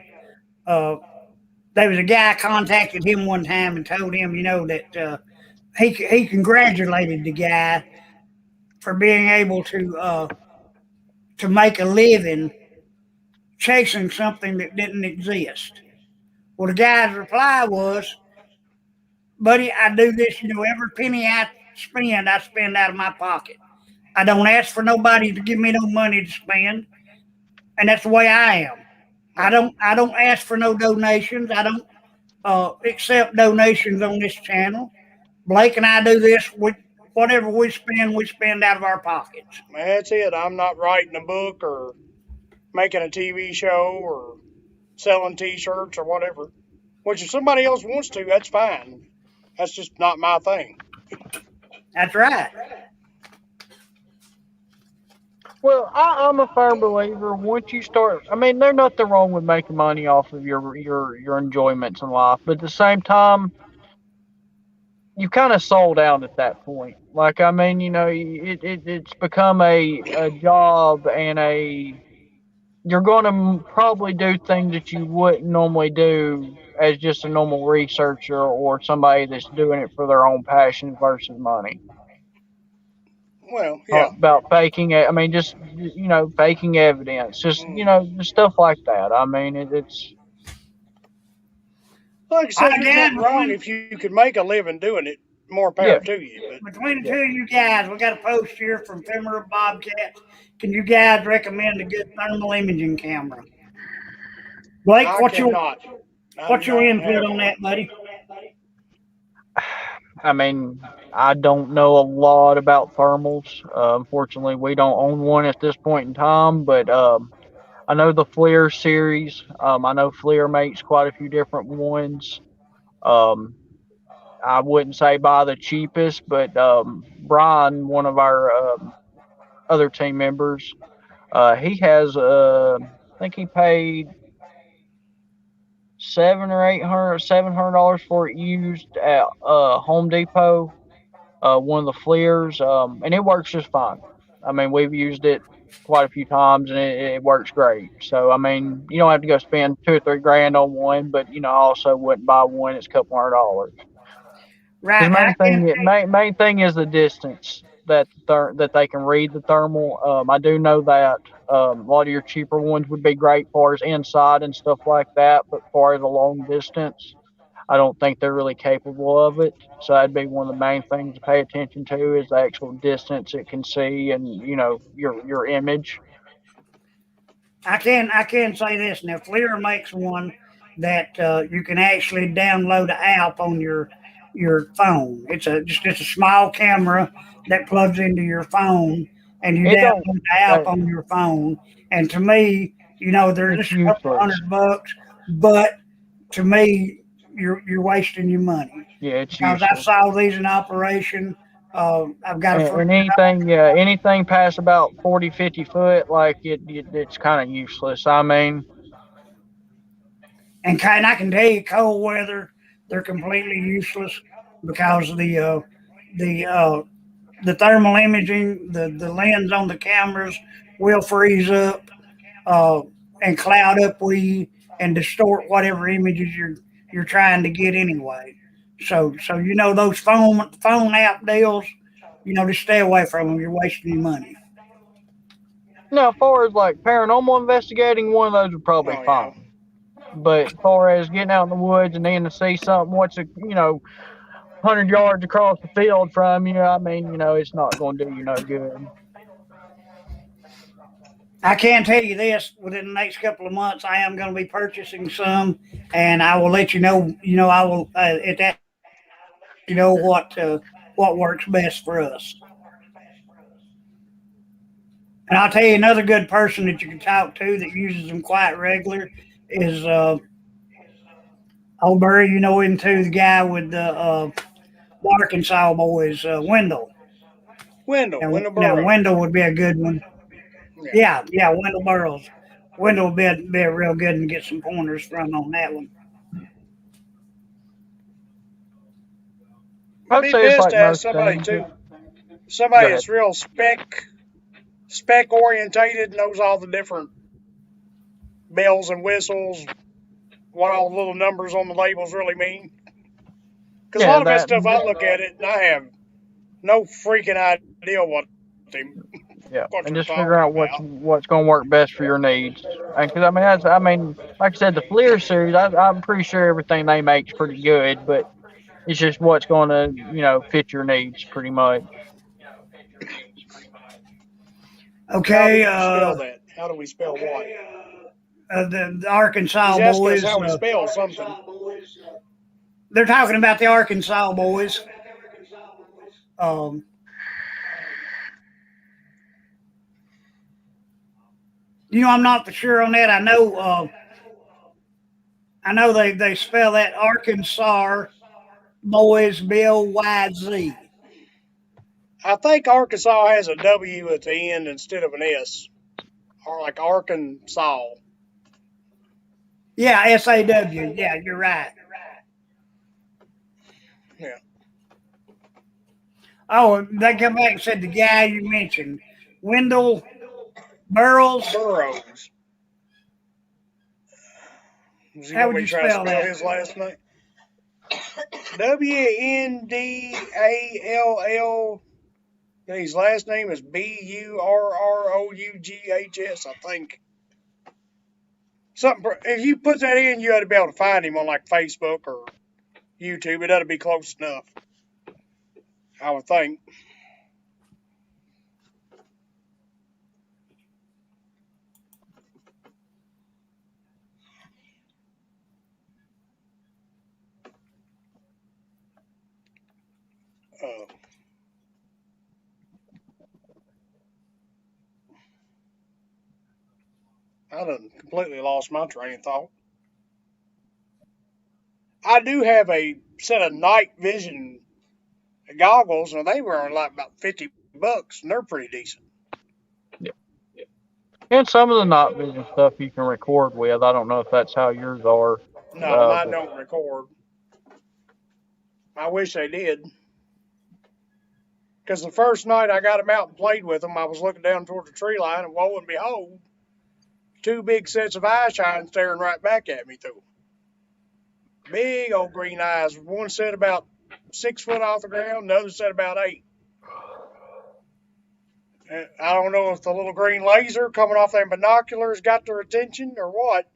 there was a guy contacted him one time and told him, that he congratulated the guy for being able to make a living chasing something that didn't exist. Well, the guy's reply was, "Buddy, I do this. Every penny I spend out of my pocket. I don't ask for nobody to give me no money to spend, and that's the way I am. I Yeah. don't ask for no donations. I don't accept donations on this channel. Blake and I do this with whatever we spend out of our pockets. That's it. I'm not writing a book or making a TV show or selling T-shirts or whatever. Which if somebody else wants to, that's fine. That's just not my thing. That's right. Well, I'm a firm believer. Once you start, I mean, there's nothing wrong with making money off of your enjoyments in life, but at the same time, you kind of sold out at that point. Like, I mean, it's become a job and you're going to probably do things that you wouldn't normally do as just a normal researcher or somebody that's doing it for their own passion versus money. Well, yeah. About faking it. I mean, just faking evidence, just Mm. just stuff like that. I mean, it's Like I All said, right, there's guys, nothing wrong if you could make a living doing it. More yeah, power to you. But between the yeah. two of you guys, we got a post here from Ephemeral Bobcats. Can you guys recommend a good thermal imaging camera? Blake, I cannot. I do what's your not input have on one. that, buddy? I mean, I don't know a lot about thermals. Unfortunately, we don't own one at this point in time, but I know the FLIR series. I know FLIR makes quite a few different ones. Um, I wouldn't say buy the cheapest, but Brian, one of our other team members, he has I think he paid $700 for it used at Home Depot, one of the FLIRs, and it works just fine. I mean, we've used it quite a few times and it works great. So I mean, you don't have to go spend 2 or 3 grand on one, but I also wouldn't buy one that's a couple $100. Because Right. I can main thing is the distance that they can read the thermal. I do know that a lot of your cheaper ones would be great for as inside and stuff like that, but far as a long distance, I don't think they're really capable of it. So that'd be one of the main things to pay attention to is the actual distance it can see and your image. I can say this now. FLIR makes one that you can actually download an app on your phone. It's a small camera that plugs into your phone, and you It download don't. the app Uh, on your phone. And to me, they're it's just a couple useless. $100, but to me, you're wasting your money Yeah, it's because I useless. saw these in operation. I've got a friend. And anything, yeah, anything past about 40, 50 foot, like it's kind of useless. I mean, And I can tell you, cold weather, they're completely useless because the uh, the thermal imaging, the lens on the cameras will freeze up uh, and cloud up and distort whatever images you're trying to get anyway. So those phone app deals, just stay away from them. You're wasting your money. now, as far as like paranormal investigating, one of those would probably Oh yeah. fine. But as far as getting out in the woods and then to see something, what's 100 yards across the field from you, I mean, it's not going to do you no good. I can tell you this: within the next couple of months, I am going to be purchasing some, and I will let you know. I will at that what works best for us. And I'll tell you another good person that you can talk to that uses them quite regular is old Barry. You know him too, the guy with the the Arkansas boys, Wendell. Wendell Now Burrows. Wendell would be a good one. Yeah. Yeah, Wendell Burrows. Wendell would be a real good and get some pointers from on that one. It'd I'd be say it's best like to have most somebody things. too. Go Somebody ahead. that's real spec orientated, knows all the different bells and whistles, what all the little numbers on the labels really mean. Because a Yeah, lot of that that. stuff, I look at it and I have no freaking idea Yeah, what and they're just figure talking out about. what's going to work best for your needs. Because I mean, like I said, the Fleer series, I'm pretty sure everything they make's pretty good, but it's just what's going to fit your needs pretty much. How do Okay, you spell that? How do we spell what? the He's Arkansas asking us boys. how we spell something. They're talking about the Arkansas boys. Um, I'm not for sure on that. I know they spell that Arkansas boys BOYZ. I think Arkansas has a W at the end instead of an S, or like Arkansas. Yeah, SAW. Yeah, you're right. Yeah, Oh, they come back and said the guy you mentioned, Wendell Burrows. Burrows. Is he How want would me you to try to spell spell that? his last name? WNDALL. His last name is BURROUGHS, I think. Something. If you put that in, you ought to be able to find him on like Facebook or YouTube. It ought to be close enough, I would think. Uh, I done completely lost my train of thought. I do have a set of night vision goggles, and they were like about $50, and they're pretty decent. Yeah. And some of the night vision stuff you can record with. I don't know if that's how yours are, No, mine but don't record. I wish they did. Because the first night I got them out and played with them, I was looking down toward the tree line, and lo and behold, two big sets of eye shine staring right back at me through them. Big old green eyes. One set about 6 foot off the ground, the other set about 8. I don't know if the little green laser coming off them binoculars got their attention or what,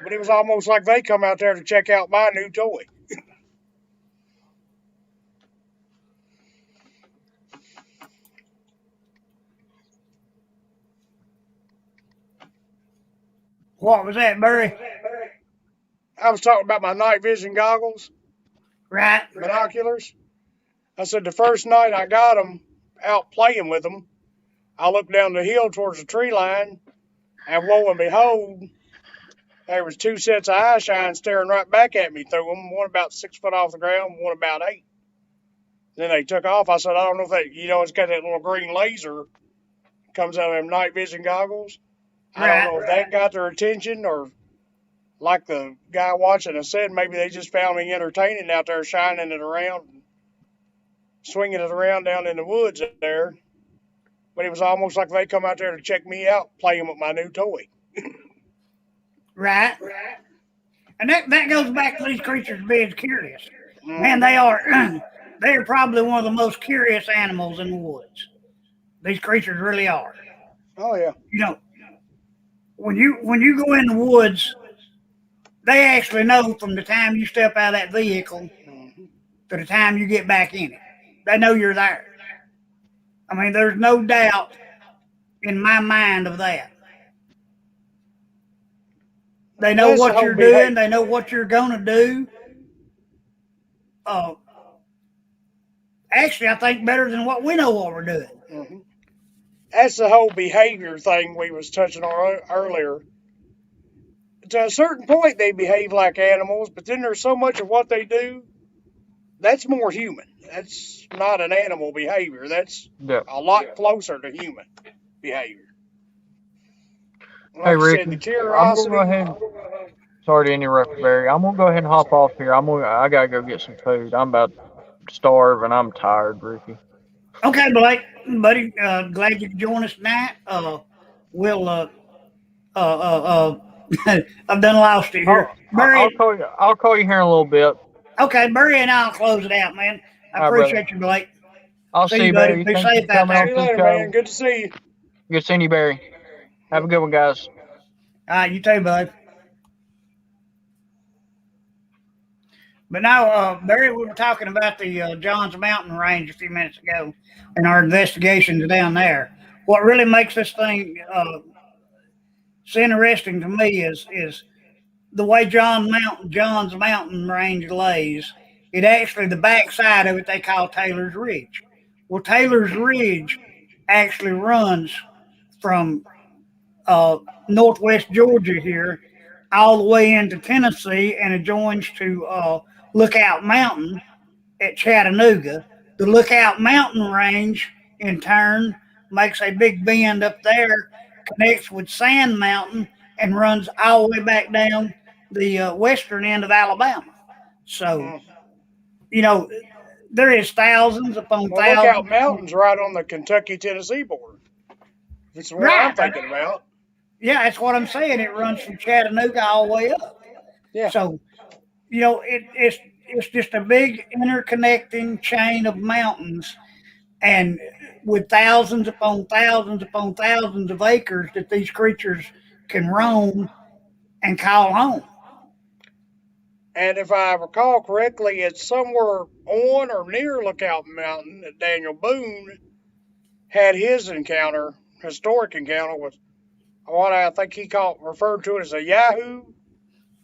but it was almost like they come out there to check out my new toy. What was that, Barry? I was talking about my night vision goggles, Right. binoculars. I said the first night I got them out playing with them, I looked down the hill towards the tree line, and lo and behold, there was two sets of eye shine staring right back at me through them, one about 6 foot off the ground, one about 8. Then they took off. I said, I don't know if that, it's got that little green laser comes out of them night vision goggles. I don't know if that got their attention, or like the guy watching us said, maybe they just found me entertaining out there shining it around, swinging it around down in the woods there. But it was almost like they come out there to check me out playing with my new toy. Right. And that goes back to these creatures being curious. Man, Mm-hmm. they are they are probably one of the most curious animals in the woods. These creatures really are. Oh yeah. When you go in the woods, they actually know from the time you step out of that vehicle Mm-hmm. to the time you get back in it. They know you're there. I mean, there's no doubt in my mind of that. They know That's the what whole you're doing. behavior. They know what you're going to do. Uh, Actually, I think better than what we know what we're doing. Mm-hmm. That's the whole behavior thing we was touching on earlier. To a certain point, they behave like animals, but then there's so much of what they do that's more human. That's not an animal behavior. That's Yeah. a lot closer to human behavior. Hey Like you said, the Ricky, I'm gonna go curiosity. ahead. Sorry to interrupt, Barry. I'm gonna go ahead and hop off here. I gotta go get some food. I'm about to starve and I'm tired, Ricky. Okay, Blake, buddy, glad you could join us tonight. We'll I've done lost it here. I'll Barry, call you. I'll call you here in a little bit. okay, Barry and I'll close it out, man. I All right, brother. appreciate you, Blake. I'll See see you, you, buddy. Barry. Be Thank you safe for out coming See on there. you to the later, man. show. Good to see you. Good seeing you, Barry. Have a good one, guys. All right, you too, bud. But now, Barry, we were talking about the Johns Mountain Range a few minutes ago and our investigations down there. What really makes this thing so interesting to me is the way John's Mountain Range lays. It actually the backside of it they call Taylor's Ridge. Well, Taylor's Ridge actually runs from uh, northwest Georgia here all the way into Tennessee and adjoins to Lookout Mountain at Chattanooga. The Lookout Mountain Range, in turn, makes a big bend up there, connects with Sand Mountain, and runs all the way back down the western end of Alabama. So, Mm. you know, there is thousands upon Well, Lookout thousands. Mountain's right on the Kentucky-Tennessee border. It's the one I'm Right. thinking about. Yeah, that's what I'm saying. It runs from Chattanooga all the way up. Yeah. So, it's just a big interconnecting chain of mountains and with thousands upon thousands of acres that these creatures can roam and call home. And if I recall correctly, it's somewhere on or near Lookout Mountain that Daniel Boone had his encounter, historic encounter with what I think he referred to it as a Yahoo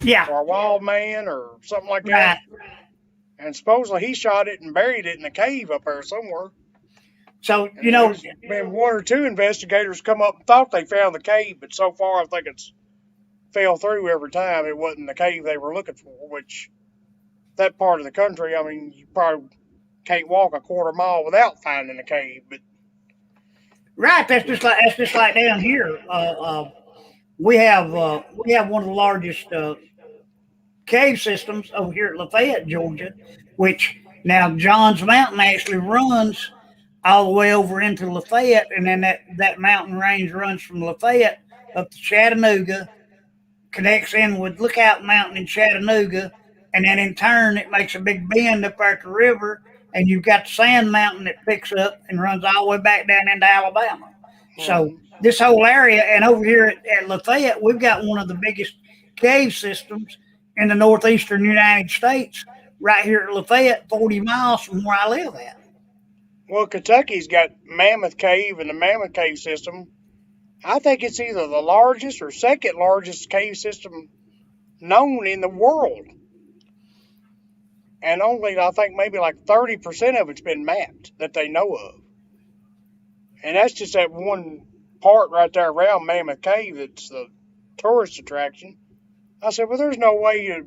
Yeah, or a wild man or something like that. right. And supposedly he shot it and buried it in a cave up there somewhere. So And there's been one or two investigators come up and thought they found the cave, but so far I think it's fell through every time. It wasn't the cave they were looking for, which that part of the country, I mean, you probably can't walk a quarter mile without finding a cave. But right, that's just like down here. We have one of the largest cave systems over here at Lafayette, Georgia, which now Johns Mountain actually runs all the way over into Lafayette, and then that mountain range runs from Lafayette up to Chattanooga, connects in with Lookout Mountain in Chattanooga, and then in turn it makes a big bend up there at the river, and you've got the Sand Mountain that picks up and runs all the way back down into Alabama. So hmm, this whole area, and over here at Lafayette, we've got one of the biggest cave systems in the northeastern United States, right here at Lafayette, 40 miles from where I live at. well, Kentucky's got Mammoth Cave and the Mammoth Cave system. I think it's either the largest or second largest cave system known in the world. And only, I think, maybe like 30% of it's been mapped that they know of. And that's just that one part right there around Mammoth Cave that's the tourist attraction. I said, well, there's no way of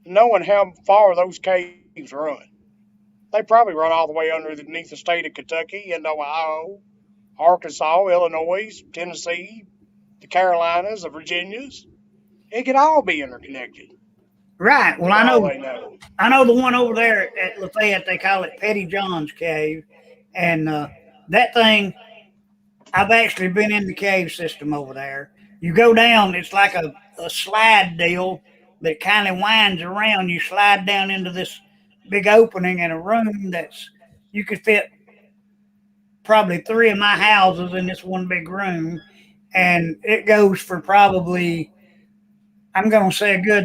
knowing how far those caves run. They probably run all the way underneath the state of Kentucky and Ohio, Arkansas, Illinois, Tennessee, the Carolinas, the Virginias. It could all be interconnected Right. Well, for all they know. I know the one over there at Lafayette. They call it Petty John's Cave, and that thing. I've actually been in the cave system over there. You go down. It's like a slide deal that kind of winds around. You slide down into this big opening in a room that's you could fit probably three of my houses in this one big room, and it goes for probably I'm going to say a good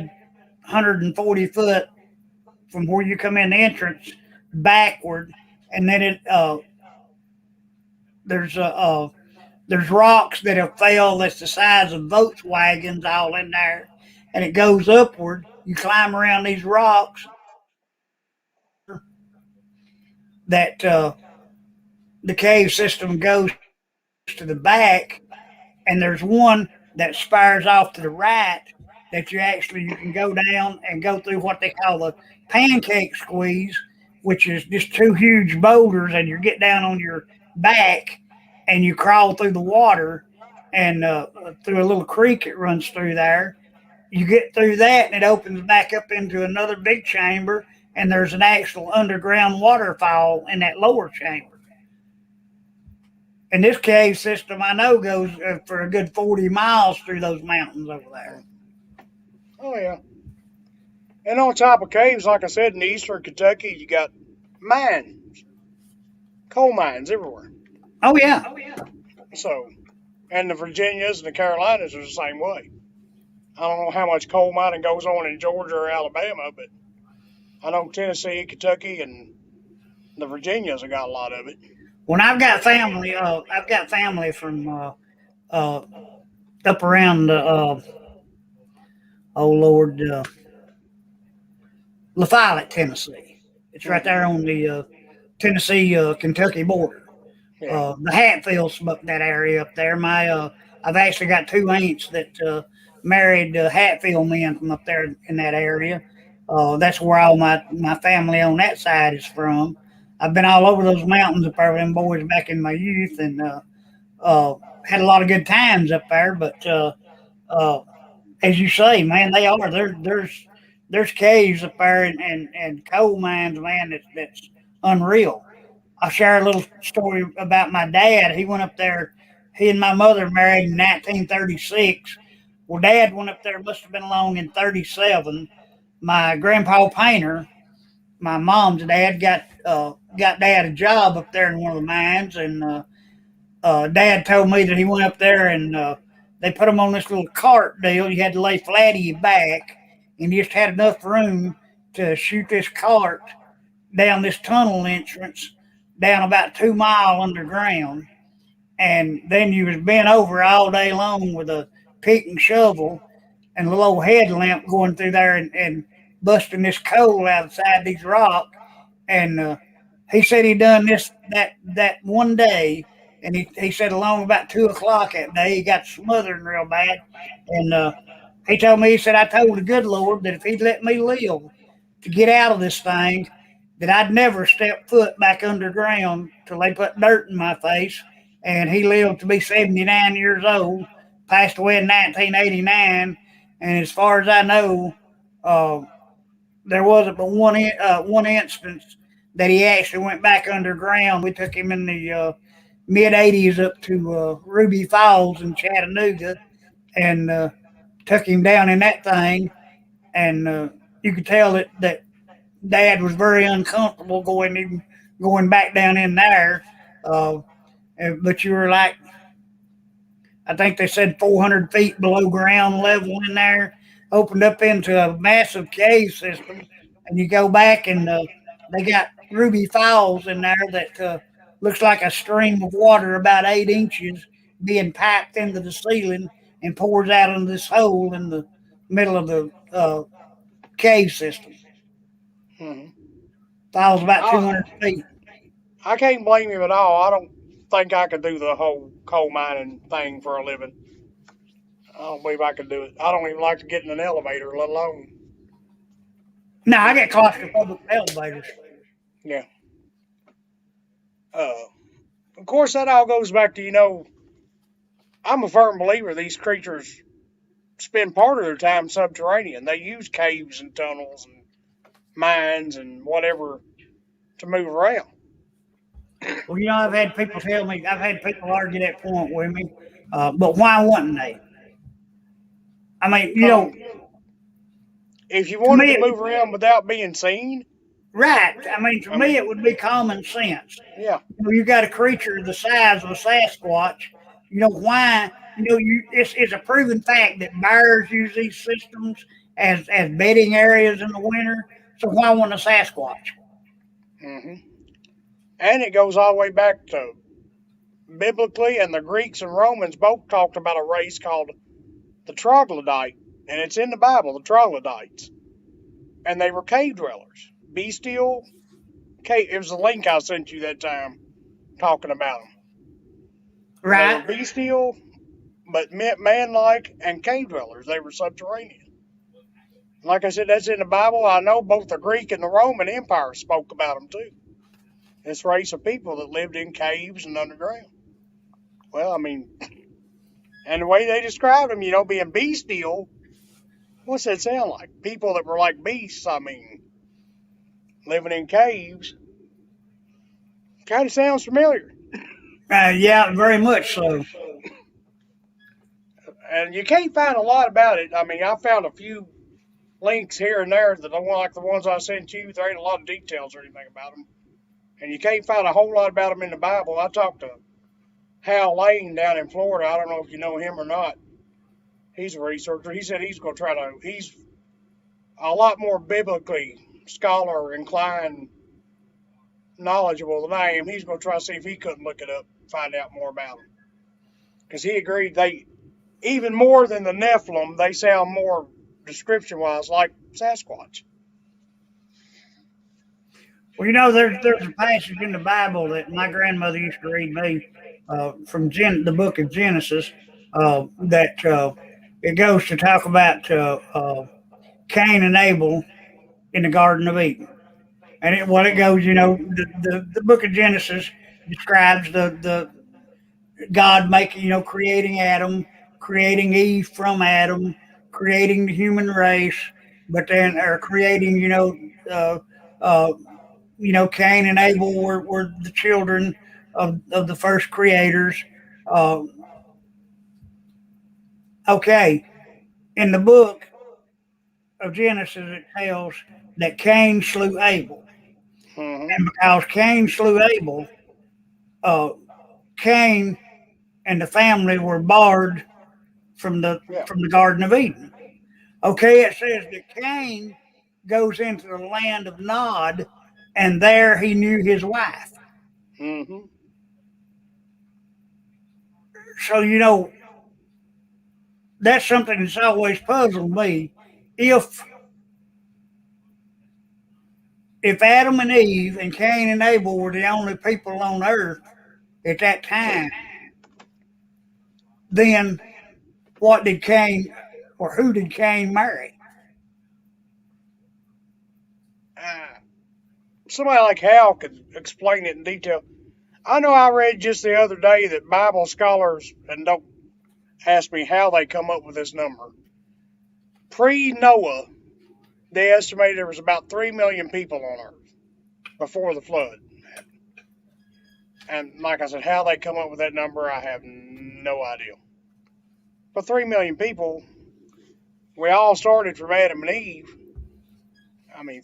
140 foot from where you come in the entrance backward, and then there's there's rocks that have fell that's the size of Volkswagens all in there, and it goes upward. You climb around these rocks that the cave system goes to the back, and there's one that spires off to the right that you can go down and go through what they call the pancake squeeze, which is just two huge boulders, and you get down on your back and you crawl through the water and through a little creek that runs through there. You get through that, and it opens back up into another big chamber, and there's an actual underground waterfall in that lower chamber. And this cave system, I know, goes for a good 40 miles through those mountains over there. Oh yeah. And on top of caves, like I said, in eastern Kentucky, you got mines, coal mines everywhere. Oh, yeah. So, and the Virginias and the Carolinas are the same way. I don't know how much coal mining goes on in Georgia or Alabama, but I know Tennessee, Kentucky, and the Virginias have got a lot of it. When I've got family from up around, oh Lord, LaFayette, Tennessee. It's right Hmm. there on the Tennessee Kentucky border. Yeah. The Hatfields smoke that area up there. I've actually got two aunts that married Hatfield men from up there in that area. That's where all my family on that side is from. I've been all over those mountains up there with them boys back in my youth, and uh, had a lot of good times up there. But uh, as you say, man, they are there's caves up there and coal mines, man. That's unreal. I'll share a little story about my dad. He went up there. He and my mother married in 1936. Well, Dad went up there. Must have been along in 37. My grandpa Painter, my mom's dad, got Dad a job up there in one of the mines, and Dad told me that he went up there and they put him on this little cart deal. You had to lay flat of your back, and you just had enough room to shoot this cart down this tunnel entrance down about 2 mile underground, and then you was bent over all day long with a pick and shovel and a little old headlamp going through there and busting this coal outside these rocks. And he said he done that one day, and he said along about 2 o'clock that day he got smothering real bad, and he told me, he said, I told the good Lord that if he'd let me live to get out of this thing, that I'd never step foot back underground till they put dirt in my face. And he lived to be 79 years old, passed away in 1989. And as far as I know, uh, there wasn't but one instance that he actually went back underground. We took him in the mid 80s up to Ruby Falls in Chattanooga, and took him down in that thing. And you could tell that Dad was very uncomfortable going back down in there. Uh, but you were like, I think they said 400 feet below ground level in there, opened up into a massive cave system. And you go back, and they got Ruby Falls in there that looks like a stream of water about 8 inches being piped into the ceiling and pours out into this hole in the middle of the cave system. Hmm. Falls about I 200 feet. I can't blame him at all. I don't think I could do the whole coal mining thing for a living. I don't believe I could do it. I don't even like to get in an elevator, let alone. No, I get claustrophobic elevators. Yeah. Uh, of course, that all goes back to, I'm a firm believer these creatures spend part of their time subterranean. They use caves and tunnels and mines and whatever to move around. Well, I've had people argue that point with me. But why wouldn't they? I mean, Um, if you to wanted me, to move around without being seen, right. I mean, to I me, it mean, would be common sense. yeah. You got a creature the size of a Sasquatch. Why? It's a proven fact that bears use these systems as bedding areas in the winter. So why wouldn't a Sasquatch? Hmm. And it goes all the way back to biblically, and the Greeks and Romans both talked about a race called the troglodyte, and it's in the Bible, the troglodytes, and they were cave dwellers, bestial cave. It was a link I sent you that time talking about them. They were Right. bestial, but man-like and cave dwellers. They were subterranean. Like I said, that's in the Bible. I know both the Greek and the Roman Empire spoke about them too. This race of people that lived in caves and underground. Well, I mean, and the way they described them, being bestial, what's that sound like? People that were like beasts, I mean, living in caves. Kind of sounds familiar. Yeah, very much so. And you can't find a lot about it. I mean, I found a few links here and there that are like the ones I sent you. There ain't a lot of details or anything about them. And you can't find a whole lot about them in the Bible. I talked to Hal Lane down in Florida. I don't know if you know him or not. He's a researcher. He said he's going to try to, he's a lot more biblically scholar inclined, knowledgeable than I am. He's going to try to see if he couldn't look it up, find out more about them. Because he agreed they, even more than the Nephilim, they sound more description wise like Sasquatch. Well, there's a passage in the Bible that my grandmother used to read me from the book of Genesis that it goes to talk about Cain and Abel in the Garden of Eden. And it goes, the book of Genesis describes the God making, creating Adam, creating Eve from Adam, creating the human race, but then or creating, uh, uh, Cain and Abel were the children of the first creators. Uh, okay, in the book of Genesis, it tells that Cain slew Abel, Mm-hmm. and because Cain slew Abel, uh, Cain and the family were barred Yeah. from the Garden of Eden. Okay, it says that Cain goes into the land of Nod, and there he knew his wife. Mm-hmm. So that's something that's always puzzled me. If if Adam and Eve and Cain and Abel were the only people on earth at that time, then what did Cain or who did Cain marry? Uh, Somebody like Hal could explain it in detail. I know I read just the other day that Bible scholars, and don't ask me how they come up with this number, pre Noah, they estimated there was about 3 million people on earth before the flood. And like I said, how they come up with that number, I have no idea. But 3 million people, we all started from Adam and Eve. I mean,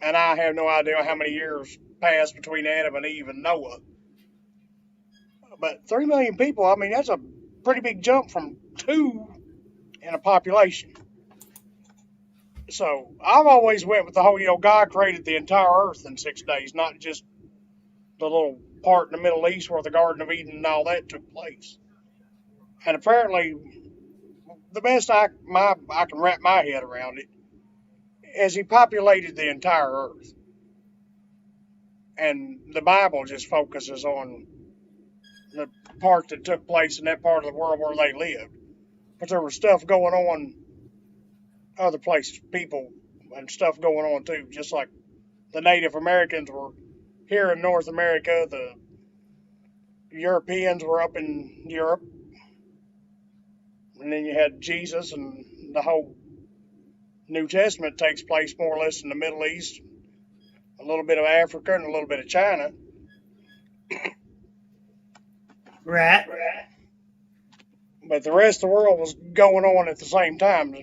and I have no idea how many years passed between Adam and Eve and Noah. But 3 million people, I mean, that's a pretty big jump from two in a population. So I've always went with the whole, God created the entire earth in 6 days, not just the little part in the Middle East where the Garden of Eden and all that took place. And apparently, the best I can wrap my head around it is he populated the entire earth. And the Bible just focuses on the part that took place in that part of the world where they lived. But there was stuff going on other places, people and stuff going on too, just like the Native Americans were here in North America, the Europeans were up in Europe, and then you had Jesus, and the whole New Testament takes place more or less in the Middle East, a little bit of Africa, and a little bit of China. Right. But the rest of the world was going on at the same time.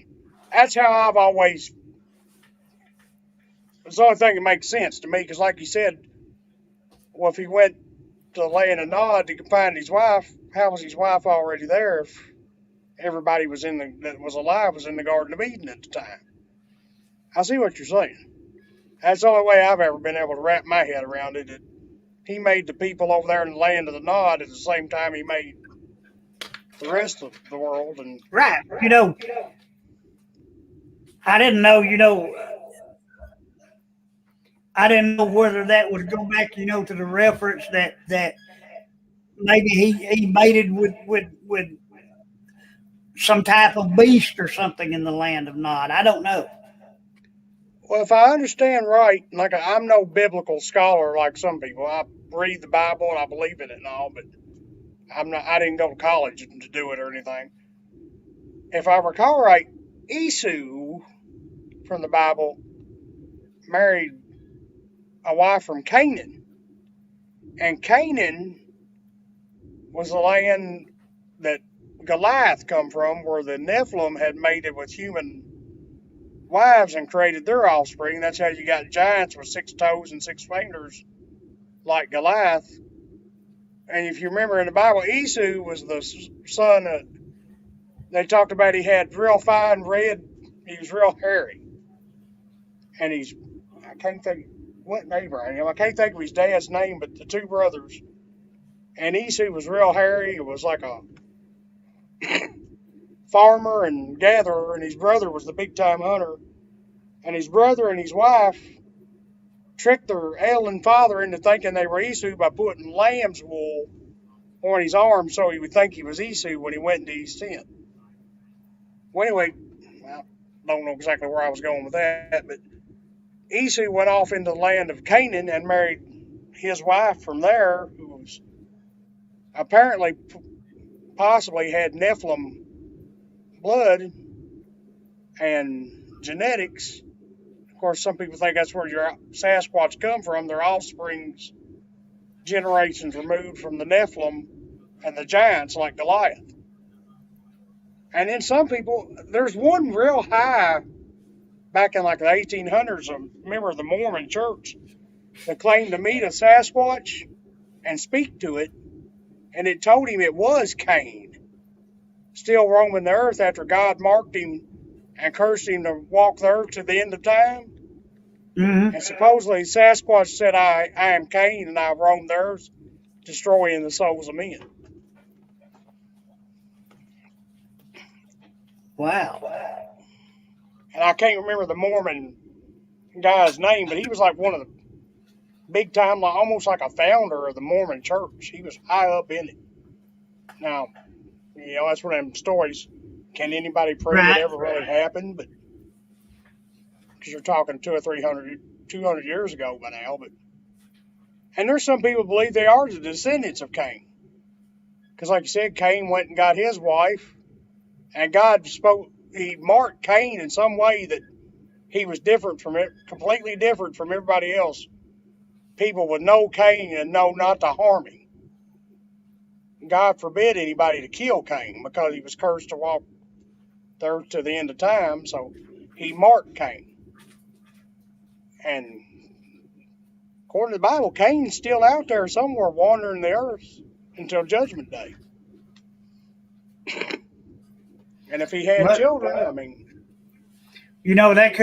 That's how I've always. It's the only thing that makes sense to me, because, like you said, well, if he went to the land of Nod to find his wife, how was his wife already there if everybody was that was alive was in the Garden of Eden at the time? I see what you're saying. That's the only way I've ever been able to wrap my head around it. That he made the people over there in the land of the Nod at the same time he made the rest of the world. And Right. I didn't know, I didn't know whether that would go back, to the reference that maybe he mated with some type of beast or something in the land of Nod. I don't know. Well, if I understand right, like I'm no biblical scholar like some people. I read the Bible and I believe in it and all, but I'm not. I didn't go to college to do it or anything. If I recall right, Esau from the Bible married a wife from Canaan, and Canaan was the land that Goliath come from, where the Nephilim had mated with human wives and created their offspring. That's how you got giants with 6 toes and 6 fingers, like Goliath. And if you remember in the Bible, Esau was the son that they talked about. He had real fine red. He was real hairy, and I can't think what Abraham. I can't think of his dad's name, but the two brothers. And Esau was real hairy. He was like a farmer and gatherer, and his brother was the big time hunter. And his brother and his wife tricked their ailing father into thinking they were Esau by putting lamb's wool on his arm so he would think he was Esau when he went into his tent. Well, anyway, I don't know exactly where I was going with that, but Esau went off into the land of Canaan and married his wife from there, who was apparently possibly had Nephilim blood and genetics. Of course, some people think that's where your Sasquatch come from. Their offspring's generations removed from the Nephilim and the giants like Goliath. And then some people, there's one real high back in like the 1800s, a member of the Mormon church that claimed to meet a Sasquatch and speak to it, and it told him it was Cain, still roaming the earth after God marked him and cursed him to walk the earth to the end of time. Mm-hmm. And supposedly Sasquatch said, I am Cain, and I roam the earth, destroying the souls of men. Wow. And I can't remember the Mormon guy's name, but he was like one of the big time, like almost like a founder of the Mormon church. He was high up in it. Now, that's one of them stories. Can anybody prove it ever really happened? But because you're talking 200 years ago by now. And there's some people believe they are the descendants of Cain. Because like you said, Cain went and got his wife, and God he marked Cain in some way that he was different from it, completely different from everybody else. People would know Cain and know not to harm him. God forbid anybody to kill Cain because he was cursed to walk the earth to the end of time. So he marked Cain. And according to the Bible, Cain's still out there somewhere wandering the earth until Judgment Day. And if he had children, I mean, that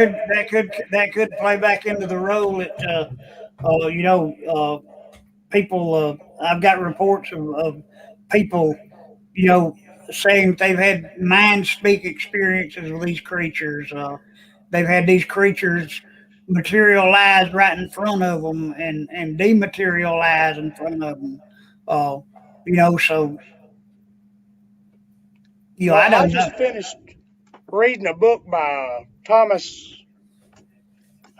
could play back into the role that people. I've got reports of people, saying they've had mind speak experiences with these creatures. They've had these creatures materialize right in front of them and dematerialize in front of them. So I don't know. just finished reading a book by Thomas.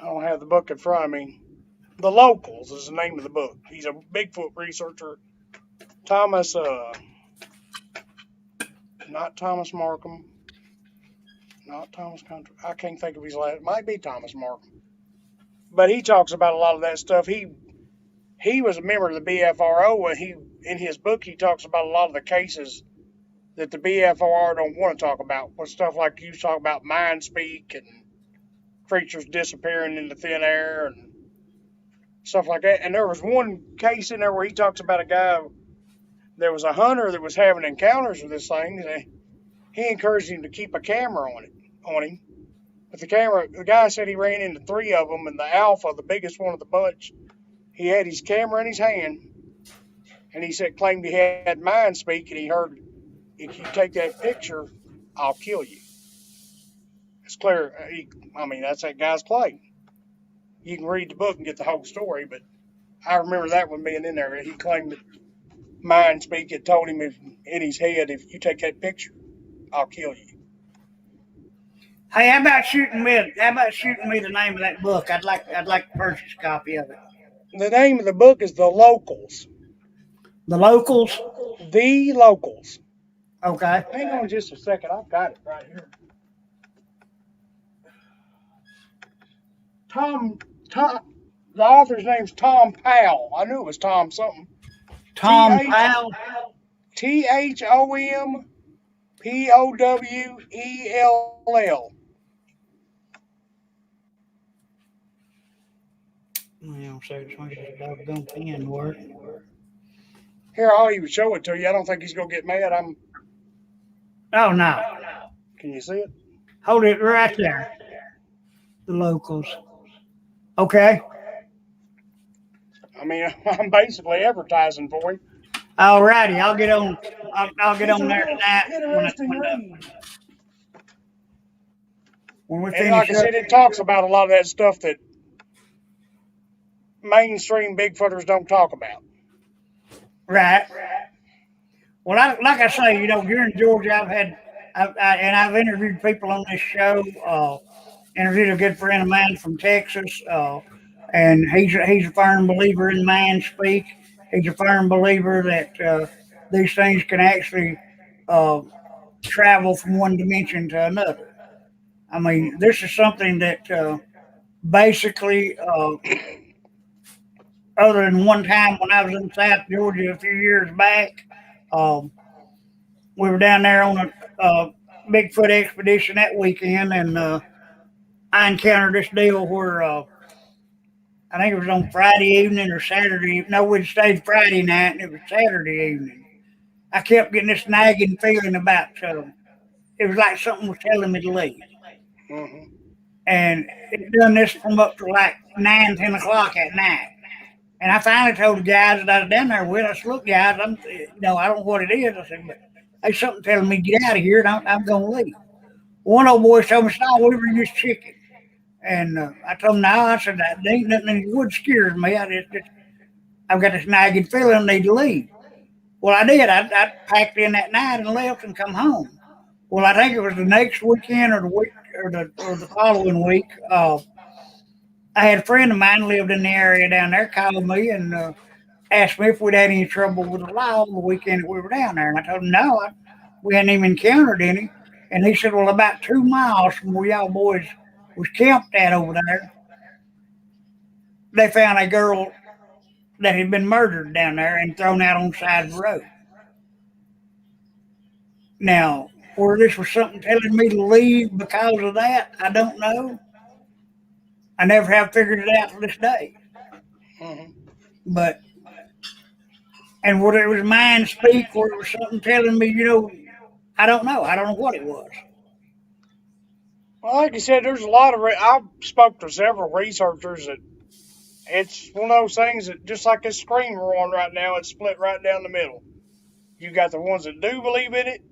I don't have the book in front of me. The Locals is the name of the book. He's a Bigfoot researcher. Thomas, not Thomas Markham, not Thomas Country. I can't think of his last. It might be Thomas Markham. But he talks about a lot of that stuff. He was a member of the BFRO, and in his book he talks about a lot of the cases that the BFR don't want to talk about. With stuff like you talk about mind speak and creatures disappearing into thin air and stuff like that. And there was one case in there where he talks about a guy. There was a hunter that was having encounters with this thing, and he encouraged him to keep a camera on him. But the guy said he ran into 3 of them, and the alpha, the biggest one of the bunch, he had his camera in his hand, and he claimed he had mind speak, and he heard, if you take that picture, I'll kill you. It's clear. That's that guy's claim. You can read the book and get the whole story, but I remember that one being in there. He claimed that mind speak had told him in his head, if you take that picture, I'll kill you. Hey, how about shooting me the name of that book? I'd like to purchase a copy of it. The name of the book is The Locals. The locals. The Locals. Okay. Hang on just a second. I've got it right here. Tom, the author's name's Tom Powell. I knew it was Tom something. T Tom H Powell. T H O M Powell. Well, so it's going to get a doggone pen work. Here, I'll even show it to you. I don't think he's gonna get mad. Oh no. Can you see it? Hold it right there. The locals. Okay. I mean, I'm basically advertising for him. Alrighty. I'll get on. I'll get It's a on there real tonight interesting read. when we And like finish I up. said, it talks about a lot of that stuff that mainstream Bigfooters don't talk about. Right. Well, like I say, here in Georgia, I've interviewed people on this show. Interviewed a good friend of mine from Texas, and he's a firm believer in mind speak. He's a firm believer that these things can actually uh, travel from one dimension to another. I mean, Mhm. this is something that basically, other than one time when I was in South Georgia a few years back, um, we were down there on a Bigfoot expedition that weekend, and I encountered this deal where I think it was on Friday evening or Saturday. No, we'd stayed Friday night, and it was Saturday evening. I kept getting this nagging feeling about. It was like something was telling me to leave, Mhm. and it done this from up to like 9, 10 o'clock at night. And I finally told the guys that I was down there with, I said, "Look, guys, I don't know what it is." I said, "But there's something telling me to get out of here, and I'm going to leave." One old boy told me, "No, we were just chicken." And I told him, "No," I said, "There ain't nothing in the wood scares me. I've got this nagging feeling I need to leave." Well, I did. I packed in that night and left and come home. Well, I think it was the next weekend or the week or the following week. I had a friend of mine lived in the area down there called me and asked me if we'd had any trouble with the law the weekend that we were down there, and I told him no, we hadn't even encountered any. And he said, "Well, about 2 miles from where y'all boys was camped at over there, they found a girl that had been murdered down there and thrown out on the side of the road." Now, where this was something telling me to leave because of that, I don't know. I never have figured it out to this day. Mhm. But and whether it was mind speak or it was something telling me, I don't know. I don't know what it was. Well, like you said, there's a lot of. I've spoke to several researchers that it's one of those things that just like this screen we're on right now, it's split right down the middle. You got the ones that do believe in it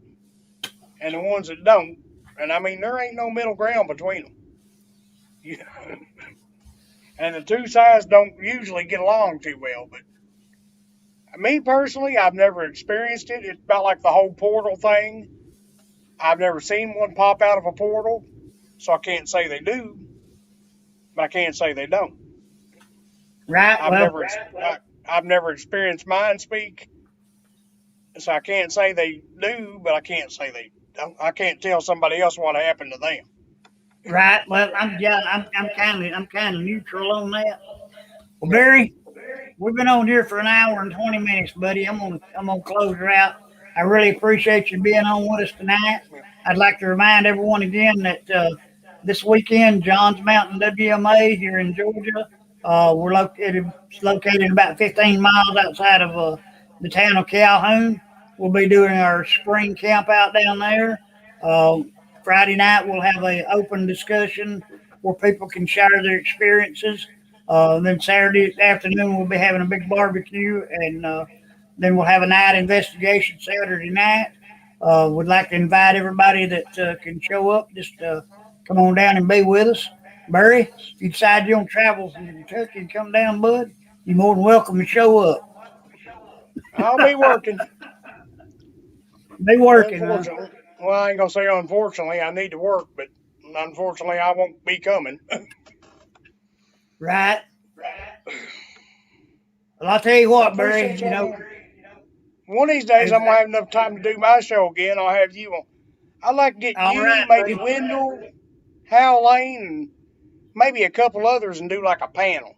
and the ones that don't. And I mean, there ain't no middle ground between them. You, and the two sides don't usually get along too well. But me personally, I've never experienced it. It's about like the whole portal thing. I've never seen one pop out of a portal, so I can't say they do, but I can't say they don't. Right? I've Well, never, I've never experienced mind speak, so I can't say they do, but I can't say they don't. I can't tell somebody else what happened to them. right. Well, I'm kind of neutral on that. Well, Yeah. Barry, we've been on here for an hour and 20 minutes, buddy. I'm gonna close her out. I really appreciate you being on with us tonight. I'd like to remind everyone again that this weekend, Johns Mountain WMA here in Georgia. It's located about 15 miles outside of the town of Calhoun. We'll be doing our spring camp out down there. Uh, Friday night, we'll have a open discussion where people can share their experiences. Then Saturday afternoon, we'll be having a big barbecue, and then we'll have a night investigation Saturday night. We'd like to invite everybody that can show up. Just come on down and be with us. Barry, if you decide you want to travel from Kentucky and come down, bud, you're more than welcome to show up. I'll be working, Be working, huh? unfortunately. Well, I ain't gonna say unfortunately. I need to work, but Unfortunately, I won't be coming. Right. Well, I'll tell you I what, Barry. appreciate y'all. One of these days, I'm gonna have enough time to do my show again. I'll have you on. I'd like to get all you, right, maybe buddy. Wendell, Hal Lane, and maybe a couple others, and do like a panel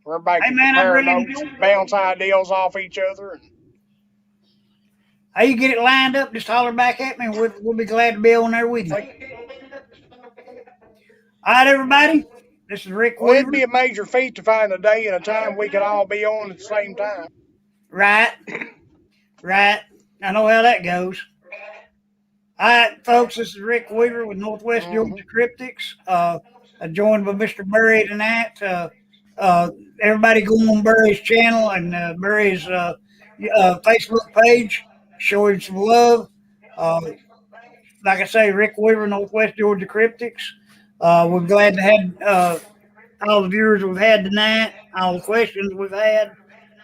where everybody Hey, can man, I'd compare really notes enjoy and bounce ideas off each other. And Hey, you get it lined up, just holler back at me, and we'll be glad to be on there with you. like, All right, everybody. This is Rick well, it'd Weaver. be a major feat to find a day and a time we could all be on at the same time. Right, right. I know how that goes. All right, folks. This is Rick Weaver with Northwest Hmm. Georgia Cryptics. Joined by Mr. Barry tonight. Everybody go on Barry's channel and Barry's Facebook page. Show him some love. Uh, like I say, Rick Weaver, Northwest Georgia Cryptics. We're glad to have all the viewers we've had tonight, all the questions we've had.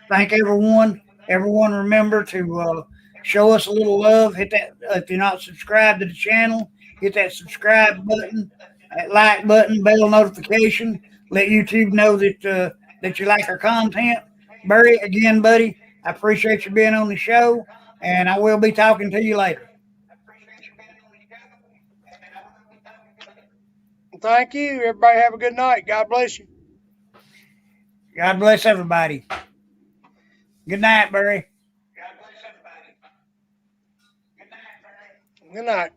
Thank everyone. Everyone remember to show us a little love. Hit that if you're not subscribed to the channel, hit that subscribe button, that like button, bell notification. Let YouTube know that you like our content. Barry, again, buddy, I appreciate you being on the show, and I will be talking to you later. Thank you. Everybody have a good night. God bless you. God bless everybody. Good night, Barry. Good night.